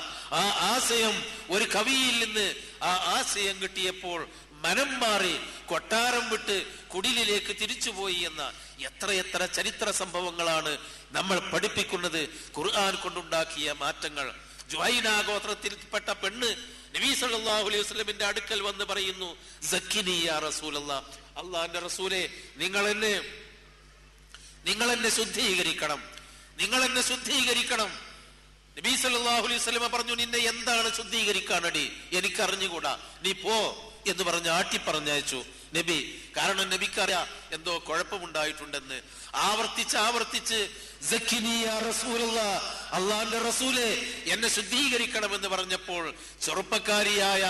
ആ ആശയം ഒരു കവിയിൽ നിന്ന് ആ ആശയം കിട്ടിയപ്പോൾ മനം മാറി കൊട്ടാരം വിട്ട് കുടിലിലേക്ക് തിരിച്ചുപോയി എന്ന എത്രയെത്ര ചരിത്ര സംഭവങ്ങളാണ് നമ്മൾ പഠിപ്പിക്കുന്നത്. ഖുർആൻ കൊണ്ടുണ്ടാക്കിയ മാറ്റങ്ങൾ. ജുഹൈന ഗോത്രത്തിൽപ്പെട്ട പെണ്ണ് നബി സല്ലല്ലാഹു അലൈഹി വസല്ലമിന്റെ അടുക്കൽ വന്ന് പറയുന്നു, സക്കിനി യാ റസൂലല്ലാഹ്, അല്ലാഹുവിന്റെ റസൂലേ, നിങ്ങൾ എന്നെ ശുദ്ധീകരിക്കണം, നിങ്ങൾ എന്നെ ശുദ്ധീകരിക്കണം. നബി സല്ലല്ലാഹു അലൈഹി വസല്ലം പറഞ്ഞു, നിന്നെ എന്താണ് ശുദ്ധീകരിക്കാനടി, എനിക്കറിഞ്ഞുകൂടാ, നീ പോ എന്ന് പറഞ്ഞ് ആട്ടിപ്പറഞ്ഞയച്ചു നബി. കാരണം നബിക്കറിയാം എന്തോ കുഴപ്പമുണ്ടായിട്ടുണ്ടെന്ന്. ആവർത്തിച്ച് അള്ളാന്റെ റസൂലേ, എന്നെ ശുദ്ധീകരിക്കണമെന്ന് പറഞ്ഞപ്പോൾ ചെറുപ്പക്കാരിയായ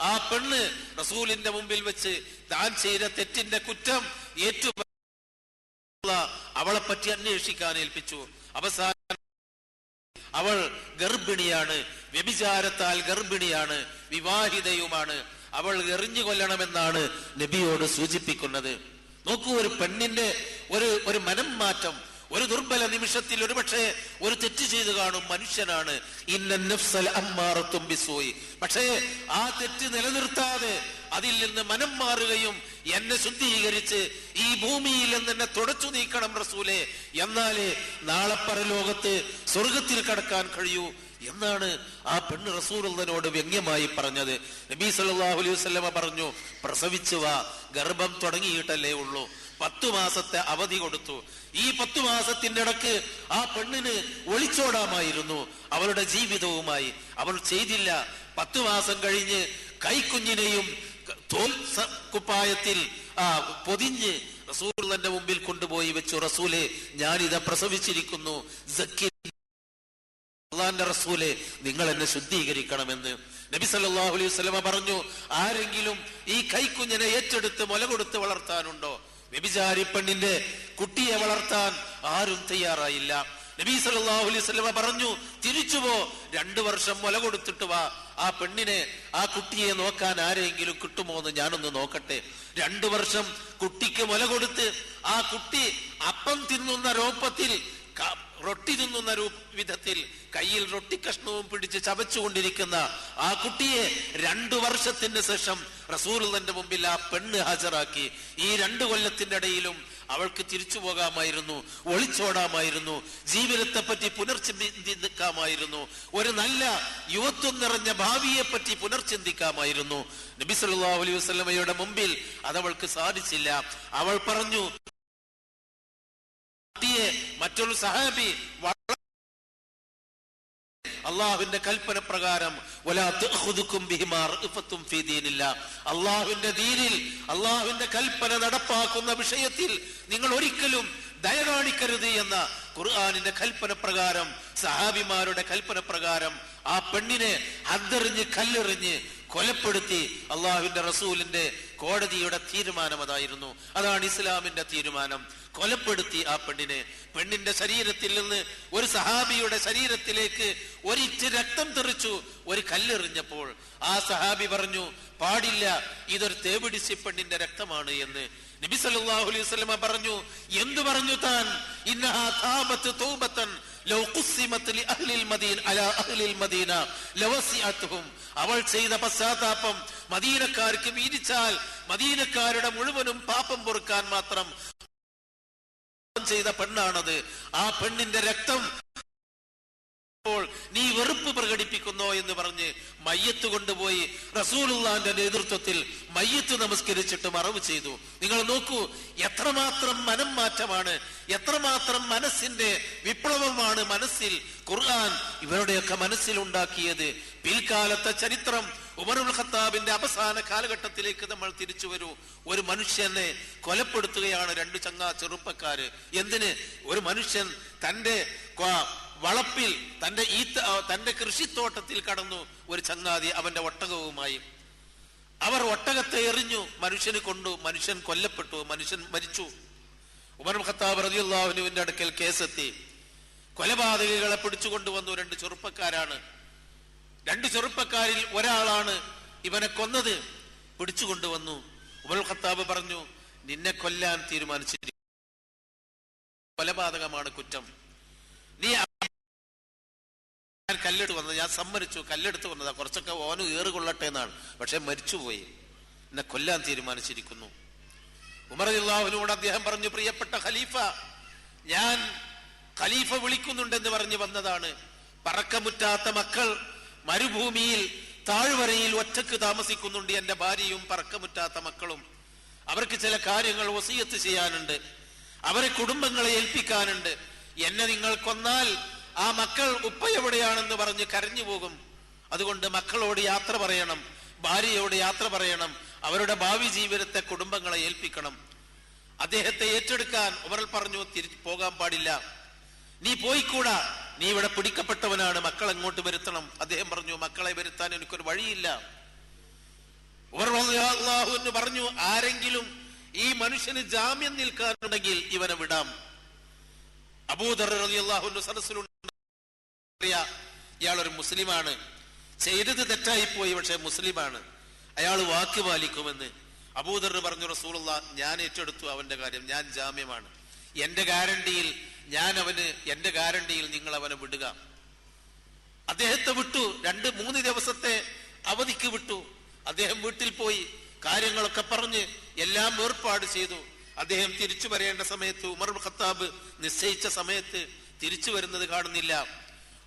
ആ പെണ്ണ് റസൂലിന്റെ മുമ്പിൽ വെച്ച് താൻ ചെയ്ത തെറ്റിന്റെ കുറ്റം ഏറ്റു അവളെ പറ്റി അന്വേഷിക്കാൻ ഏൽപ്പിച്ചു. അവസാനം അവൾ ഗർഭിണിയാണ്, വ്യഭിചാരത്താൽ ഗർഭിണിയാണ്, വിവാഹിതയുമാണ്. അവൾ എറിഞ്ഞു കൊല്ലണമെന്നാണ് നബിയോട് സൂചിപ്പിക്കുന്നത്. നോക്കൂ, ഒരു പെണ്ണിന്റെ ഒരു മനം മാറ്റം. ഒരു ദുർബല നിമിഷത്തിൽ ഒരുപക്ഷെ ഒരു തെറ്റ് ചെയ്തു കാണും, മനുഷ്യനാണ്. പക്ഷേ ആ തെറ്റ് നിലനിർത്താതെ അതിൽ നിന്ന് മനം മാറുകയും എന്നെ ശുദ്ധീകരിച്ച് ഈ ഭൂമിയിൽ നിന്ന് എന്നെ തുടച്ചു നീക്കണം റസൂലേ, എന്നാലേ നാളെ പരലോകത്ത് സ്വർഗത്തിൽ കടക്കാൻ കഴിയൂ എന്നാണ് ആ പെണ്ണ് റസൂലുള്ളാഹിനോട് വ്യംഗ്യമായി പറഞ്ഞത്. നബി സല്ലല്ലാഹു അലൈഹി വസല്ലമ പറഞ്ഞു, പ്രസവിച്ചു വാ, ഗർഭം തുടങ്ങിയിട്ടല്ലേ ഉള്ളൂ. 10 മാസത്തെ അവധി കൊടുത്തു. ഈ 10 മാസത്തിന്റെ ഇടക്ക് ആ പെണ്ണിന് ഒളിച്ചോടാമായിരുന്നു അവളുടെ ജീവിതവുമായി. അവൾ ചെയ്തില്ല. 10 മാസം കഴിഞ്ഞ് കൈക്കുഞ്ഞിനെയും തോൽ കുപ്പായത്തിൽ പൊതിഞ്ഞ് റസൂലുള്ളാഹിന്റെ മുമ്പിൽ കൊണ്ടുപോയി വെച്ചു. റസൂലേ, ഞാനിതാ പ്രസവിച്ചിരിക്കുന്നു, അല്ലാഹുവിന്റെ റസൂലേ, നിങ്ങൾ എന്നെ ശുദ്ധീകരിക്കണമെന്ന് നബി സല്ലല്ലാഹു അലൈഹി വസല്ലമ പറഞ്ഞു. ആരെങ്കിലും ഈ കൈക്കുഞ്ഞിനെ ഏറ്റെടുത്ത് മുല കൊടുത്ത് വളർത്താനുണ്ടോ? വ്യഭിചാരി പെണ്ണിന്റെ കുട്ടിയെ വളർത്താൻ ആരും തയ്യാറായില്ല. നബി സല്ലല്ലാഹു അലൈഹി വസല്ലമ പറഞ്ഞു, തിരിച്ചുപോ, 2 വർഷം മുല കൊടുത്തിട്ട് വാ, ആ പെണ്ണിനെ, ആ കുട്ടിയെ നോക്കാൻ ആരെങ്കിലും കിട്ടുമോ എന്ന് ഞാനൊന്ന് നോക്കട്ടെ. 2 വർഷം കുട്ടിക്ക് മുല കൊടുത്ത് ആ കുട്ടി അപ്പം തിന്നുന്ന രൂപത്തിൽ, റൊട്ടി തിന്നുന്ന വിധത്തിൽ കയ്യിൽ റൊട്ടി കഷ്ണവും പിടിച്ച് ചവച്ചുകൊണ്ടിരിക്കുന്ന ആ കുട്ടിയെ 2 വർഷത്തിന് ശേഷം റസൂലുള്ളാഹിന്റെ മുമ്പിൽ ആ പെണ്ണ് ഹാജരാക്കി. ഈ 2 കൊല്ലത്തിന്റെ ഇടയിലും അവൾക്ക് തിരിച്ചു പോകാമായിരുന്നു, ഒളിച്ചോടാമായിരുന്നു, ജീവിതത്തെ പറ്റി പുനർചിന്തിക്കാമായിരുന്നു, ഒരു നല്ല യുവത്വം നിറഞ്ഞ ഭാവിയെ പറ്റി പുനർചിന്തിക്കാമായിരുന്നു. നബി സല്ലല്ലാഹു അലൈഹി വസല്ലമയുടെ മുമ്പിൽ അതവൾക്ക് സാധിച്ചില്ല. അവൾ പറഞ്ഞു, കുട്ടിയെ മറ്റൊരു സഹാബി അള്ളാഹുവിന്റെ കൽപ്പന പ്രകാരം അള്ളാഹുവിന്റെ ദീനിൽ അള്ളാഹുവിന്റെ കൽപ്പന നടപ്പാക്കുന്ന വിഷയത്തിൽ നിങ്ങൾ ഒരിക്കലും ദയ കാണിക്കരുത് എന്ന ഖുർആനിന്റെ കൽപ്പന പ്രകാരം, സഹാബിമാരുടെ കൽപ്പന പ്രകാരം ആ പെണ്ണിനെ അതെറിഞ്ഞ് കല്ലെറിഞ്ഞ് കൊലപ്പെടുത്തി. അള്ളാഹുവിന്റെ റസൂലിന്റെ കോടതിയുടെ തീരുമാനം അതായിരുന്നു. അതാണ് ഇസ്ലാമിന്റെ തീരുമാനം. കൊലപ്പെടുത്തി ആ പെണ്ണിനെ. പെണ്ണിന്റെ ശരീരത്തിൽ നിന്ന് ഒരു സഹാബിയുടെ ശരീരത്തിലേക്ക് ഒരിറ്റ് രക്തം തെറിച്ചു. ഒരു കല്ലെറിഞ്ഞപ്പോൾ ആ സഹാബി പറഞ്ഞു, പാടില്ല, ഇതൊരു തേപിടിച്ചി പെണ്ണിന്റെ രക്തമാണ് എന്ന്. നബി സല്ലല്ലാഹു അലൈഹി വസല്ലമ പറഞ്ഞു, എന്തു പറഞ്ഞു താൻ? ഇന്നഹാ താബത്ത് തൗബതൻ ലൗ ഖുസ്സിമത് ലി അഹ്ലിൽ മദീന അലാ അഹ്ലിൽ മദീന ലവസിഅതുഹും. അവൾ ചെയ്ത പശ്ചാത്താപം മദീനക്കാർക്ക് വീതിച്ചാൽ മദീനക്കാരുടെ മുഴുവനും പാപം പൊറുക്കാൻ മാത്രം ചെയ്ത പെണ്ണാണത്. ആ പെണ്ണിന്റെ രക്തം നീ വെറുപ്പ് പ്രകടിപ്പിക്കുന്നോ എന്ന് പറഞ്ഞ് മയ്യത്ത് കൊണ്ടുപോയി റസൂലുള്ളാഹിന്റെ നേതൃത്വത്തിൽ മയ്യത്ത് നമസ്കരിച്ചിട്ട് മറവ് ചെയ്തു. നിങ്ങൾ നോക്കൂ, എത്രമാത്രം മനം മാറ്റമാണ്, എത്രമാത്രം മനസ്സിന്റെ വിപ്ലവമാണ് മനസ്സിൽ ഖുർആൻ ഇവരുടെയൊക്കെ മനസ്സിലുണ്ടാക്കിയത്. പിൽക്കാലത്തെ ചരിത്രം, ഉമറുൽ ഖത്താബിന്റെ അവസാന കാലഘട്ടത്തിലേക്ക് നമ്മൾ തിരിച്ചു വരൂ. ഒരു മനുഷ്യനെ കൊലപ്പെടുത്തുകയാണ് 2 ചെറുപ്പക്കാര്. എന്തിന്? ഒരു മനുഷ്യൻ തന്റെ വളപ്പിൽ തന്റെ കൃഷിത്തോട്ടത്തിൽ കടന്നു ഒരു ചങ്ങാതി അവന്റെ ഒട്ടകവുമായി. അവർ ഒട്ടകത്തെ എറിഞ്ഞു, മനുഷ്യന് കൊണ്ടു, മനുഷ്യൻ കൊല്ലപ്പെട്ടു, മനുഷ്യൻ മരിച്ചു. ഉമർ ഖത്താബ് റളിയല്ലാഹു അൻഹുവിന്റെ അടുക്കൽ കേസെത്തി. കൊലപാതകികളെ പിടിച്ചുകൊണ്ടുവന്നു. 2 ചെറുപ്പക്കാരാണ്. 2 ചെറുപ്പക്കാരിൽ ഒരാളാണ് ഇവനെ കൊന്നത്. പിടിച്ചുകൊണ്ടുവന്നു. ഉമർ ഖത്താബ് പറഞ്ഞു, നിന്നെ കൊല്ലാൻ തീരുമാനിച്ചിരിക്കുന്നു, കൊലപാതകമാണ് കുറ്റം. നീ കല്ലെടുത്ത് വന്നത്, ഞാൻ സമ്മതിച്ചു, കല്ലെടുത്ത് വന്നതാ, കുറച്ചൊക്കെ ഓന് ഏറുകൊള്ളട്ടെ എന്നാണ്, പക്ഷെ മരിച്ചുപോയി, എന്നെ കൊല്ലാൻ തീരുമാനിച്ചിരിക്കുന്നു. ഉമർ റളിയല്ലാഹു അൻഹുവോട് അദ്ദേഹം പറഞ്ഞു, പ്രിയപ്പെട്ട ഖലീഫ, ഞാൻ ഖലീഫ വിളിക്കുന്നുണ്ടെന്ന് പറഞ്ഞു വന്നതാണ്. പറക്കമുറ്റാത്ത മക്കൾ മരുഭൂമിയിൽ താഴ്വരയിൽ ഒറ്റക്ക് താമസിക്കുന്നുണ്ട്. എന്റെ ഭാര്യയും പറക്കമുറ്റാത്ത മക്കളും. അവർക്ക് ചില കാര്യങ്ങൾ വസിയത്ത് ചെയ്യാനുണ്ട്, അവരെ കുടുംബങ്ങളെ ഏൽപ്പിക്കാനുണ്ട്. എന്നെ നിങ്ങൾ കൊന്നാൽ ആ മക്കൾ ഉപ്പ എവിടെയാണെന്ന് പറഞ്ഞ് കരഞ്ഞു പോകും. അതുകൊണ്ട് മക്കളോട് യാത്ര പറയണം, ഭാര്യയോട് യാത്ര പറയണം, അവരുടെ ഭാവി ജീവിതത്തെ കുടുംബങ്ങളെ ഏൽപ്പിക്കണം. അദ്ദേഹത്തെ ഏറ്റെടുക്കാൻ ഉമർ പറഞ്ഞു, തിരിച്ചു പോകാൻ പാടില്ല, നീ പോയിക്കൂടാ, നീ ഇവിടെ പിടിക്കപ്പെട്ടവനാണ്, മക്കൾ എങ്ങോട്ട് വരുത്തണം. അദ്ദേഹം പറഞ്ഞു, മക്കളെ വരുത്താൻ എനിക്കൊരു വഴിയില്ല. ഉമർ റളിയല്ലാഹു അൻഹു പറഞ്ഞു, ആരെങ്കിലും ഈ മനുഷ്യന് ജാമ്യം നിൽക്കാനുണ്ടെങ്കിൽ ഇവനെ വിടാം. അബൂദർ റളിയല്ലാഹു അൻഹു സദസ്സിലുണ്ട്. ഇയാളൊരു മുസ്ലിമാണ്, ചെയ്തത് തെറ്റായിപ്പോയി, പക്ഷെ മുസ്ലിമാണ്, അയാൾ വാക്ക് പാലിക്കുമെന്ന്. അബൂദർ പറഞ്ഞു, റസൂലുള്ളാഹ്, ഞാൻ ഏറ്റെടുത്തു അവന്റെ കാര്യം, ഞാൻ ജാമ്യമാണ്, എന്റെ ഗ്യാരണ്ടിയിൽ നിങ്ങൾ അവനെ വിടുക. അദ്ദേഹത്തെ വിട്ടു. 2-3 ദിവസത്തെ അവധിക്ക് വിട്ടു. അദ്ദേഹം വീട്ടിൽ പോയി കാര്യങ്ങളൊക്കെ പറഞ്ഞ് എല്ലാം ഏർപ്പാട് ചെയ്തു. അദ്ദേഹം തിരിച്ചു വരേണ്ട സമയത്ത് ഉമർ ഖത്താബ് നിശ്ചയിച്ച സമയത്ത് തിരിച്ചു വരുന്നത് കാണുന്നില്ല.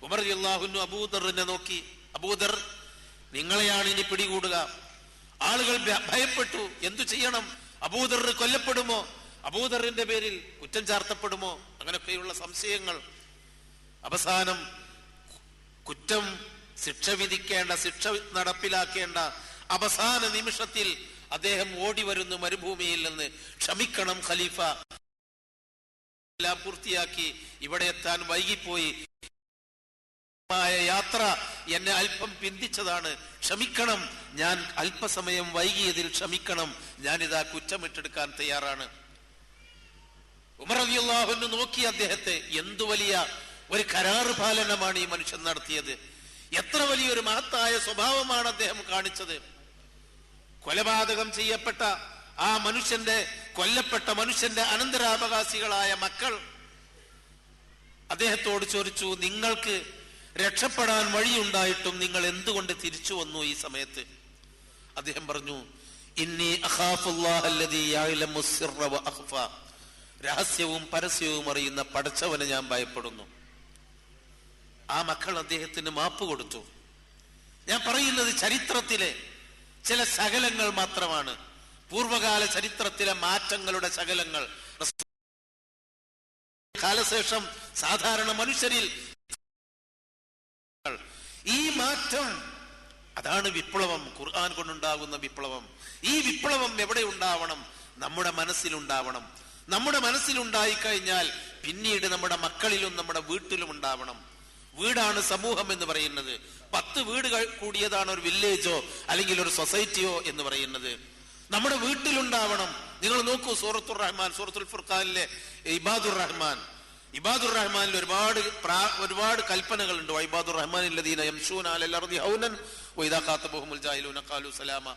ഉമർ റളിയല്ലാഹു അൻഹു അബൂദറിനെ നോക്കി, അബൂദർ, നിങ്ങളെയാണ് ഇനി പിടികൂടുക. ആളുകൾ ഭയപ്പെട്ടു, എന്തു ചെയ്യണം? അബൂദർ കൊല്ലപ്പെടുമോ? അബൂദറിന്റെ പേരിൽ കുറ്റം ചാർത്തപ്പെടുമോ? അങ്ങനെയൊക്കെയുള്ള സംശയങ്ങൾ. അവസാനം കുറ്റം ശിക്ഷ വിധിക്കേണ്ട, ശിക്ഷ നടപ്പിലാക്കേണ്ട അവസാന നിമിഷത്തിൽ അദ്ദേഹം ഓടി വരുന്നു മരുഭൂമിയിൽ നിന്ന്. ക്ഷമിക്കണം ഖലീഫ, എല്ലാം പൂർത്തിയാക്കി ഇവിടെ എത്താൻ വൈകിപ്പോയി, യാത്ര എന്നെ അല്പം പിന്തിച്ചതാണ്, ക്ഷമിക്കണം, ഞാൻ അല്പസമയം വൈകിയതിൽ ക്ഷമിക്കണം, ഞാനിതാ കുറ്റമിട്ടെടുക്കാൻ തയ്യാറാണ്. ഉമർ റളിയല്ലാഹു അൻഹു നോക്കി അദ്ദേഹത്തെ. എന്തു വലിയ ഒരു കരാറ് പാലനമാണ് ഈ മനുഷ്യൻ നടത്തിയത്, എത്ര വലിയൊരു മഹത്തായ സ്വഭാവമാണ് അദ്ദേഹം കാണിച്ചത്. കൊലപാതകം ചെയ്യപ്പെട്ട ആ കൊല്ലപ്പെട്ട മനുഷ്യന്റെ അനന്തരാവകാശികളായ മക്കൾ അദ്ദേഹത്തോട് ചോദിച്ചു, നിങ്ങൾക്ക് രക്ഷപ്പെടാൻ വഴിയുണ്ടായിട്ടും നിങ്ങൾ എന്തുകൊണ്ട് തിരിച്ചു വന്നു ഈ സമയത്ത്? അദ്ദേഹം പറഞ്ഞു, ഇന്നി അഖാഫുല്ലാഹ അല്ലദീ യഅലമു സിർറ വ അഖ്ഫ, രഹസ്യവും പരസ്യവും അറിയുന്ന പടച്ചവനെ ഞാൻ ഭയപ്പെടുന്നു. ആ മക്കൾ അദ്ദേഹത്തിന് മാപ്പ് കൊടുത്തു. ഞാൻ പറയുന്നത് ചരിത്രത്തിലെ ചില ശകലങ്ങൾ മാത്രമാണ്, പൂർവകാല ചരിത്രത്തിലെ മാറ്റങ്ങളുടെ ശകലങ്ങൾ. കാലശേഷം സാധാരണ മനുഷ്യരിൽ ഈ മാറ്റം, അതാണ് വിപ്ലവം, ഖുർആൻ കൊണ്ടുണ്ടാകുന്ന വിപ്ലവം. ഈ വിപ്ലവം എവിടെ ഉണ്ടാവണം? നമ്മുടെ മനസ്സിലുണ്ടാവണം. നമ്മുടെ മനസ്സിലുണ്ടായി കഴിഞ്ഞാൽ പിന്നീട് നമ്മുടെ മക്കളിലും നമ്മുടെ വീട്ടിലും ഉണ്ടാവണം. വീടാണ് സമൂഹം എന്ന് പറയുന്നത്. 10 വീട് കൂടിയതാണ് ഒരു വില്ലേജോ അല്ലെങ്കിൽ ഒരു സൊസൈറ്റിയോ എന്ന് പറയുന്നത്. നമ്മുടെ വീട്ടിലുണ്ടാവണം. നിങ്ങൾ നോക്കൂ, സൂറത്തുർ റഹ്മാൻ, സൂറത്തുൽ ഫുർഖാനിലെ ഇബാദുർ റഹ്മാനിൽ ഒരുപാട് കൽപ്പനകളുണ്ട്. ഇബാദുർ റഹ്മാനിൽ ലദീന യംശൂന അലൽ അർദി ഹൗനൻ വഇദാ ഖാതബഹുമുൽ ജാഹിലൂന ഖാലു സലാമ.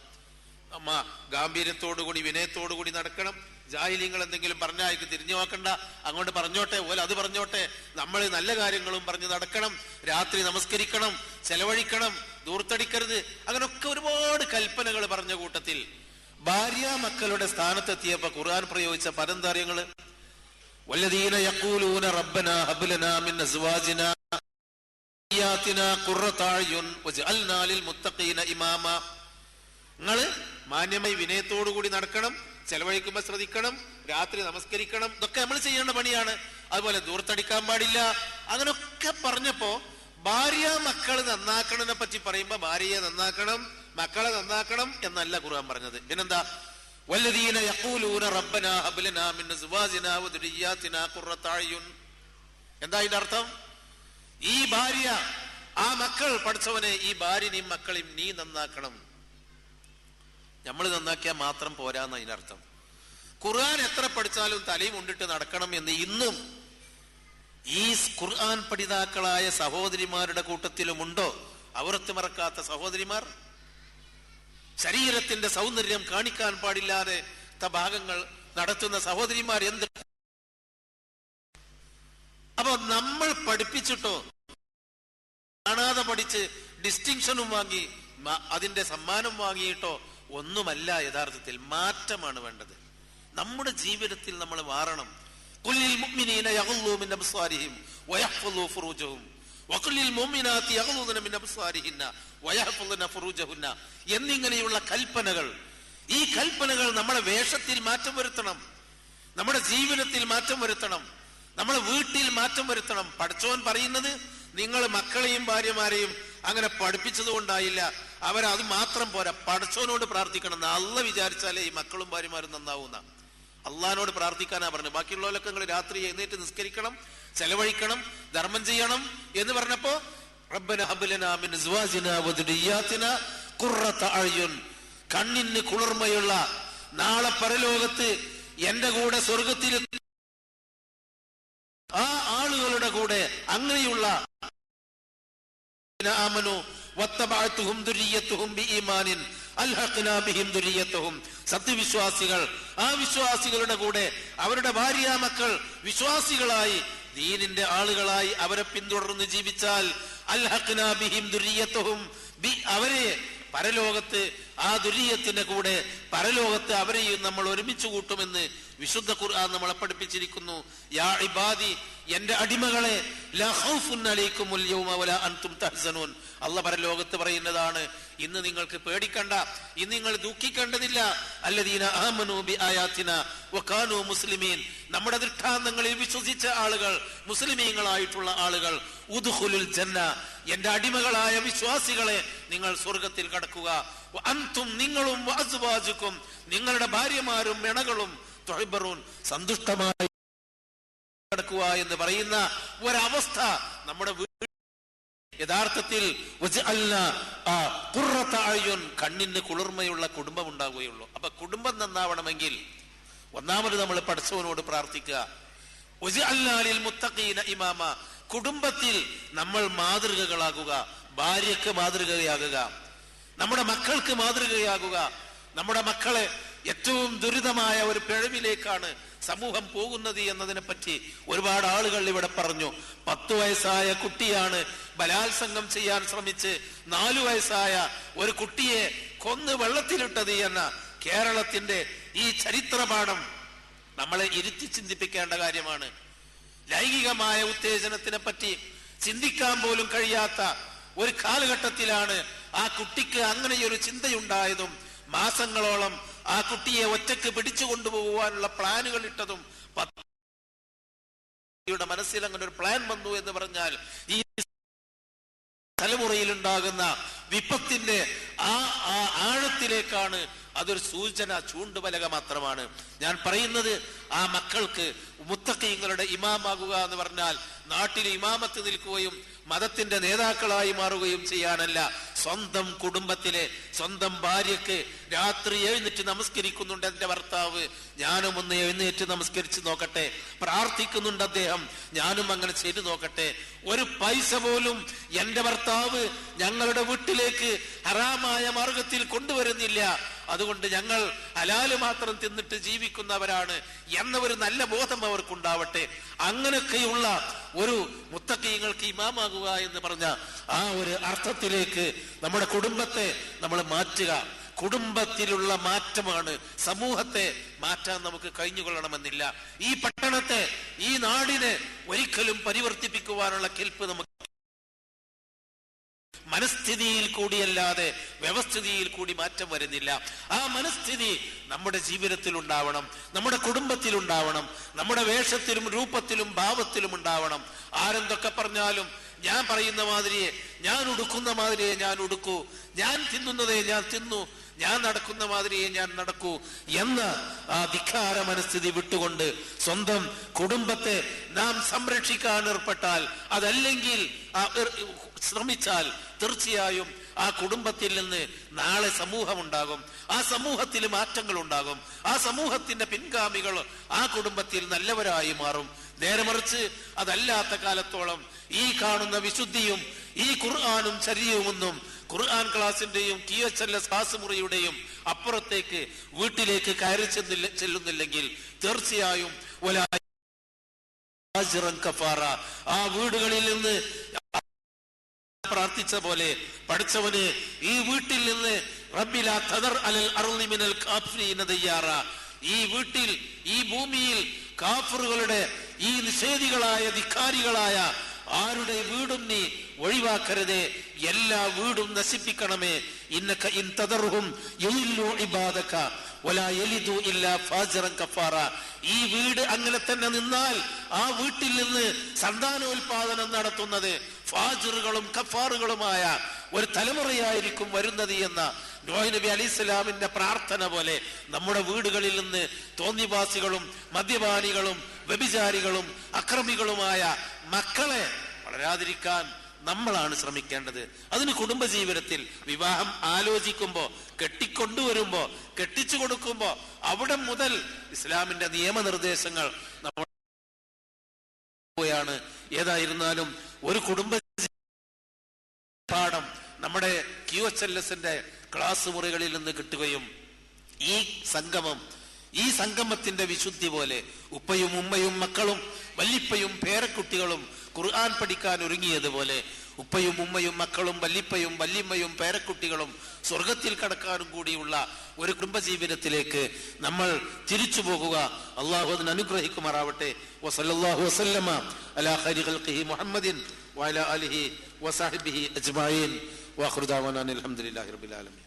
ഗാംഭീര്യത്തോടുകൂടി വിനയത്തോടുകൂടി നടക്കണം. ജാഹിലിങ്ങൾ എന്തെങ്കിലും പറഞ്ഞാൽ തിരിഞ്ഞു നോക്കണ്ട, അങ്ങോട്ട് പറഞ്ഞോട്ടെ, ഓല അത് പറഞ്ഞോട്ടെ. നമ്മൾ നല്ല കാര്യങ്ങളും പറഞ്ഞ് നടക്കണം. രാത്രി നമസ്കരിക്കണം, ചെലവഴിക്കണം, ദൂർത്തടിക്കരുത്. അങ്ങനൊക്കെ ഒരുപാട് കൽപ്പനകൾ പറഞ്ഞ കൂട്ടത്തിൽ ഭാര്യ മക്കളുടെ സ്ഥാനത്തെത്തിയപ്പോ ഖുർആൻ പ്രയോഗിച്ച പദന്തര്യങ്ങള്, വല്ലദീന യഖൂലൂന റബ്ബനാ ഹബ് ലനാ മിൻ അസ്വാജിനാ വദിയാതിനാ ഖുർറത അയ്യുൻ വജഅൽനാ ലിൽ മുത്തഖീന ഇമാമ. നിങ്ങള് മാന്യമായി വിനയത്തോടുകൂടി നടക്കണം, ചെലവഴിക്കുമ്പോ ശ്രദ്ധിക്കണം, രാത്രി നമസ്കരിക്കണം, ഇതൊക്കെ നമ്മൾ ചെയ്യേണ്ട പണിയാണ്. അതുപോലെ ദൂർത്തടിക്കാൻ പാടില്ല. അങ്ങനൊക്കെ പറഞ്ഞപ്പോ ഭാര്യ മക്കള് നന്നാക്കണതിനെ പറ്റി പറയുമ്പോ ഭാര്യയെ നന്നാക്കണം, മക്കളെ നന്നാക്കണം എന്നല്ല ഖുർആൻ പറഞ്ഞത്. പിന്നെന്താ? വല്ലദീന യഖൂലൂന റബ്ബനാ ഹബ് ലനാ മിൻ അസ്വാജിനാ വദുരിയാതിനാ ഖുർറത അയ്യുൻ. എന്താ ഇതിന്റെ അർത്ഥം? ഈ ഭാര്യ, ആ മക്കൾ, പഠിച്ചവനെ ഈ ഭാര്യനെയും മക്കളെയും നീ നന്നാക്കണം. നമ്മൾ നന്നാക്കിയാൽ മാത്രം പോരാന്ന് അതിനർത്ഥം. ഖുർആൻ എത്ര പഠിച്ചാലും തലയും ഉണ്ടിട്ട് നടക്കണം എന്ന് ഇന്നും ഈ ഖുർആൻ പഠിതാക്കളായ സഹോദരിമാരുടെ കൂട്ടത്തിലുമുണ്ടോ ഔറത്ത് മറക്കാത്ത സഹോദരിമാർ? ശരീരത്തിന്റെ സൗന്ദര്യം കാണിക്കാൻ പാടില്ലാതെ ഭാഗങ്ങൾ നടത്തുന്ന സഹോദരിമാർ എന്ത്? അപ്പൊ നമ്മൾ പഠിപ്പിച്ചിട്ടോ കാണാതെ പഠിച്ച് ഡിസ്റ്റിങ്ഷനും വാങ്ങി അതിന്റെ സമ്മാനം വാങ്ങിയിട്ടോ ഒന്നുമല്ല. യഥാർത്ഥത്തിൽ മാറ്റമാണ് വേണ്ടത്. നമ്മുടെ ജീവിതത്തിൽ നമ്മൾ മാറണം. ഖുലിൽ മുഅ്മിനീന യഗ്ളൂ മിൻ അബ്സാരിഹിം വയഹ്ഫളൂ ഫുറൂജഹും വഖുലിൽ മുഅ്മിനാതി യഗ്ളൂന മിൻ അബ്സാരിഹിന്ന വയഹ്ഫളൂന ഫുറൂജഹുന്ന എന്നിങ്ങനെയുള്ള കൽപ്പനകൾ, ഈ കൽപ്പനകൾ നമ്മുടെ വേഷത്തിൽ മാറ്റം വരുത്തണം, നമ്മുടെ ജീവിതത്തിൽ മാറ്റം വരുത്തണം, നമ്മുടെ വീട്ടിൽ മാറ്റം വരുത്തണം. പഠിച്ചവൻ പറയുന്നത് നിങ്ങൾ മക്കളെയും ഭാര്യമാരെയും അങ്ങനെ പഠിപ്പിച്ചത് കൊണ്ടായില്ല, അവരത് മാത്രം പോരാ, പഠിച്ചവനോട് പ്രാർത്ഥിക്കണം. അള്ളാഹ് വിചാരിച്ചാലേ ഈ മക്കളും ഭാര്യമാരും നന്നാവുന്ന. അള്ളാഹിനോട് പ്രാർത്ഥിക്കാനാ പറഞ്ഞു. ബാക്കിയുള്ളവരൊക്കെ നിങ്ങൾ രാത്രി എഴുന്നേറ്റ് നിസ്കരിക്കണം, ചെലവഴിക്കണം, ധർമ്മം ചെയ്യണം എന്ന് പറഞ്ഞപ്പോ റബ്ബന ഹബ് ലനാ മിൻ അസ്വാജിനാ വദുരിയാതിനാ ഖുർറത അഅ്യുൻ, കണ്ണിന് കുളിർമയുള്ള, നാളെ പരലോകത്ത് എന്റെ കൂടെ സ്വർഗത്തിൽ ആ ആളുകളുടെ കൂടെ അങ്ങനെയുള്ള സത്യവിശ്വാസികൾ, ആ വിശ്വാസികളുടെ കൂടെ അവരുടെ ഭാര്യ മക്കൾ വിശ്വാസികളായി ദീനിന്റെ ആളുകളായി അവരെ പിന്തുടർന്ന് ജീവിച്ചാൽ അൽഹഖ്നാ ബിഹിം ദുരിയത്തുഹും, അവരെ പരലോകത്ത് ആ ദുരിയത്തിന്റെ കൂടെ പരലോകത്ത് അവരെയും നമ്മൾ ഒരുമിച്ച് കൂട്ടുമെന്ന് വിശുദ്ധ ഖുർആൻ നമ്മളെ പഠിപ്പിച്ചിരിക്കുന്നു. യാ ഇബാദി, എന്റെ അടിമകളെ, ലാ ഖൗഫുൻ അലൈക്കുമുൽ യൗമ വലാ അൻതും തഹ്സനൂൻ. അല്ലാഹ് പരലോകത്ത് പറയുന്നതാണ്, ഇന്ന് നിങ്ങൾക്ക് പേടിക്കണ്ട, ഇന്ന് നിങ്ങൾ ദുഃഖിക്കേണ്ടതില്ല. അല്ലദീന ആമനൂ ബി ആയാതിനാ വകാനൂ മുസ്ലിമീൻ, നമ്മുടെ ദൃഷ്ടാന്തങ്ങളിൽ വിശ്വസിച്ച ആളുകൾ, മുസ്ലിമീങ്ങളായിട്ടുള്ള ആളുകൾ. ഉദ്ഖുലുൽ ജന്ന, എന്റെ അടിമകളായ വിശ്വാസികളെ നിങ്ങൾ സ്വർഗത്തിൽ കടക്കുക. അൻതും, നിങ്ങളും, വഅസ്വാജുക്കും, നിങ്ങളുടെ ഭാര്യമാരും ഇണകളും, തുഹിബ്ബറൂൻ, സന്തുഷ്ടമായി കടക്കുക എന്ന് പറയുന്ന ഒരവസ്ഥ നമ്മുടെ യഥാർത്ഥത്തിൽ കണ്ണിന് കുളിർമയുള്ള കുടുംബം ഉണ്ടാവുകയുള്ളൂ. അപ്പൊ കുടുംബം നന്നാവണമെങ്കിൽ ഒന്നാമത് നമ്മൾ പടച്ചവനോട് പ്രാർത്ഥിക്കുക. ഇമാമ, കുടുംബത്തിൽ നമ്മൾ മാതൃകകളാകുക, ഭാര്യക്ക് മാതൃകയാകുക, നമ്മുടെ മക്കൾക്ക് മാതൃകയാകുക. നമ്മുടെ മക്കളെ ഏറ്റവും ദുരിതമായ ഒരു പിഴവിലേക്കാണ് സമൂഹം പോകുന്നത് എന്നതിനെ പറ്റി ഒരുപാട് ആളുകൾ ഇവിടെ പറഞ്ഞു. 10 വയസ്സായ കുട്ടിയാണ് ബലാത്സംഗം ചെയ്യാൻ ശ്രമിച്ച് 4 വയസ്സായ ഒരു കുട്ടിയെ കൊന്ന് വെള്ളത്തിലിട്ടത് എന്ന കേരളത്തിന്റെ ഈ ചരിത്രപാഠം നമ്മളെ ഇരുത്തി ചിന്തിപ്പിക്കേണ്ട കാര്യമാണ്. ലൈംഗികമായ ഉത്തേജനത്തിനെ പറ്റി ചിന്തിക്കാൻ പോലും കഴിയാത്ത ഒരു കാലഘട്ടത്തിലാണ് ആ കുട്ടിക്ക് അങ്ങനെയൊരു ചിന്തയുണ്ടായതും മാസങ്ങളോളം ആ കുട്ടിയെ ഒറ്റക്ക് പിടിച്ചു കൊണ്ടുപോകുവാനുള്ള പ്ലാനുകൾ ഇട്ടതും മനസ്സിൽ അങ്ങനെ ഒരു പ്ലാൻ വന്നു എന്ന് പറഞ്ഞാൽ ഈ തലമുറയിൽ ഉണ്ടാകുന്ന വിപത്തിന്റെ ആ ആഴത്തിലേക്കാണ്. അതൊരു സൂചന, ചൂണ്ടുപലക മാത്രമാണ്. ഞാൻ പറയുന്നത് ആ മക്കൾക്ക് മുത്തഖീങ്ങളുടെ ഇമാമാകുക എന്ന് പറഞ്ഞാൽ നാട്ടിൽ ഇമാമത്ത് നിൽക്കുകയും മതത്തിന്റെ നേതാക്കളായി മാറുകയും ചെയ്യാനല്ല. സ്വന്തം കുടുംബത്തിലെ സ്വന്തം ഭാര്യക്ക് രാത്രി എഴുന്നേറ്റ് നമസ്കരിക്കുന്നുണ്ട് എന്റെ ഭർത്താവ്, ഞാനും ഒന്ന് എഴുന്നേറ്റ് നമസ്കരിച്ച് നോക്കട്ടെ. പ്രാർത്ഥിക്കുന്നുണ്ട് അദ്ദേഹം, ഞാനും അങ്ങനെ ചെയ്തു നോക്കട്ടെ. ഒരു പൈസ പോലും എന്റെ ഭർത്താവ് ഞങ്ങളുടെ വീട്ടിലേക്ക് ഹറാമായ മാർഗത്തിൽ കൊണ്ടുവരുന്നില്ല, അതുകൊണ്ട് ഞങ്ങൾ ഹലാല് മാത്രം തിന്നിട്ട് ജീവിക്കുന്നവരാണ് എന്ന ഒരു നല്ല ബോധം അവർക്കുണ്ടാവട്ടെ. അങ്ങനെയൊക്കെയുള്ള ഒരു മുത്തഖീങ്ങൾക്ക് ഇമാമാകുക എന്ന് പറഞ്ഞ ആ ഒരു അർത്ഥത്തിലേക്ക് നമ്മുടെ കുടുംബത്തെ നമ്മൾ മാറ്റുക. കുടുംബത്തിലുള്ള മാറ്റമാണ് സമൂഹത്തെ മാറ്റാൻ നമുക്ക് കഴിഞ്ഞുകൊള്ളണമെന്നില്ല. ഈ പട്ടണത്തെ, ഈ നാടിനെ ഒരിക്കലും പരിവർത്തിപ്പിക്കുവാനുള്ള കെൽപ്പ് നമുക്ക് മനസ്ഥിതിയിൽ കൂടിയല്ലാതെ വ്യവസ്ഥിതിയിൽ കൂടി മാറ്റം വരുന്നില്ല. ആ മനസ്ഥിതി നമ്മുടെ ജീവിതത്തിൽ ഉണ്ടാവണം, നമ്മുടെ കുടുംബത്തിൽ ഉണ്ടാവണം, നമ്മുടെ വേഷത്തിലും രൂപത്തിലും ഭാവത്തിലും ഉണ്ടാവണം. ആരെന്തൊക്കെ പറഞ്ഞാലും ഞാൻ പറയുന്ന മാതിരിയെ, ഞാൻ ഉടുക്കുന്ന മാതിരിയെ ഞാൻ ഉടുക്കൂ, ഞാൻ തിന്നുന്നതേ ഞാൻ തിന്നു, ഞാൻ നടക്കുന്ന മാതിരിയെ ഞാൻ നടക്കൂ എന്ന ആ ധിക്കാര മനസ്ഥിതി വിട്ടുകൊണ്ട് സ്വന്തം കുടുംബത്തെ നാം സംരക്ഷിക്കാൻ ഏർപ്പെട്ടാൽ, അതല്ലെങ്കിൽ ശ്രമിച്ചാൽ തീർച്ചയായും ആ കുടുംബത്തിൽ നിന്ന് നാളെ സമൂഹമുണ്ടാകും. ആ സമൂഹത്തിൽ മാറ്റങ്ങൾ ഉണ്ടാകും. ആ സമൂഹത്തിന്റെ പിൻഗാമികൾ ആ കുടുംബത്തിൽ നല്ലവരായി മാറും. നേരെ മറിച്ച് അതല്ലാത്ത കാലത്തോളം ഈ കാണുന്ന വിശുദ്ധിയും ഈ ഖുർആനും ശരീഅവുമൊന്നും ഖുർആൻ ക്ലാസിന്റെയും QHLS ക്ലാസ് മുറിയുടെയും അപ്പുറത്തേക്ക് വീട്ടിലേക്ക് കയറി ചെല്ലുന്നില്ലെങ്കിൽ തീർച്ചയായും ആ വീടുകളിൽ നിന്ന് പ്രാർത്ഥിച്ച പോലെ പഠിച്ചവന് ഈ വീട്ടിൽ നിന്ന് റബ്ബിലാ തദർ അലൽ അർളി മിനൽ കാഫിരീന ദയ്യാറ, ഈ വീട്ടിൽ ഈ ഭൂമിയിൽ കാഫിറുകളുടെ ഈ നിഷേധികളായ ധിക്കാരികളായ ആരുടെ വീടും നീ ഒഴിവാക്കരുതേ, എല്ലാ വീടും നശിപ്പിക്കണമേ. ഇന്നക ഇൻ തദർഹും യളില്ലു ഇബാദക വലാ യലിദു ഇല്ലാ ഫാജിറൻ കഫാറ. ഈ വീട് അങ്ങനെ തന്നെ നിന്നാൽ ആ വീട്ടിൽ നിന്ന് സന്താനോൽപാദനം നടത്തുന്നത് ഫാജിറുകളും കഫാറുകളുമായ ഒരു തലമുറയായിരിക്കും വരുന്നത് എന്ന നൂഹ് നബി അലൈഹിസ്സലാമിന്റെ പ്രാർത്ഥന പോലെ നമ്മുടെ വീടുകളിൽ നിന്ന് തോന്നിവാസികളും മദ്യപാനികളും വ്യഭിചാരികളും അക്രമികളുമായ മക്കളെ വളരാതിരിക്കാൻ നമ്മളാണ് ശ്രമിക്കേണ്ടത്. അതിന് കുടുംബജീവിതത്തിൽ വിവാഹം ആലോചിക്കുമ്പോ, കെട്ടിക്കൊണ്ടുവരുമ്പോ, കെട്ടിച്ചു കൊടുക്കുമ്പോ അവിടെ മുതൽ ഇസ്ലാമിന്റെ നിയമനിർദ്ദേശങ്ങൾ നമ്മളാണ്. ഏതായിരുന്നാലും ഒരു കുടുംബ പാഠം നമ്മുടെ QHLSന്റെ ക്ലാസ് മുറികളിൽ നിന്ന് കിട്ടുകയും ഈ സംഗമത്തിന്റെ വിശുദ്ധി പോലെ ഉപ്പയും ഉമ്മയും മക്കളും വല്ലിപ്പയും പേരക്കുട്ടികളും ഖുർആൻ പഠിക്കാൻ ഒരുങ്ങിയതുപോലെ ഉപ്പയും ഉമ്മയും മക്കളും വല്ലിപ്പയും വല്ലിമ്മയും പേരക്കുട്ടികളും സ്വർഗത്തിൽ കടക്കാനും കൂടിയുള്ള ഒരു കുടുംബജീവിതത്തിലേക്ക് നമ്മൾ തിരിച്ചു പോകുക. അള്ളാഹു അതിന് അനുഗ്രഹിക്കുമാറാവട്ടെ. വസല്ലല്ലാഹു വസല്ലമ അലാ ഖൈരി ഖൽഖിഹി മുഹമ്മദിൻ വഅലാ ആലിഹി വസഹ്ബിഹി അജ്മഈൻ. വആഖിറു ദഅവാനാ അൽഹംദുലില്ലാഹി റബ്ബിൽ ആലമീൻ.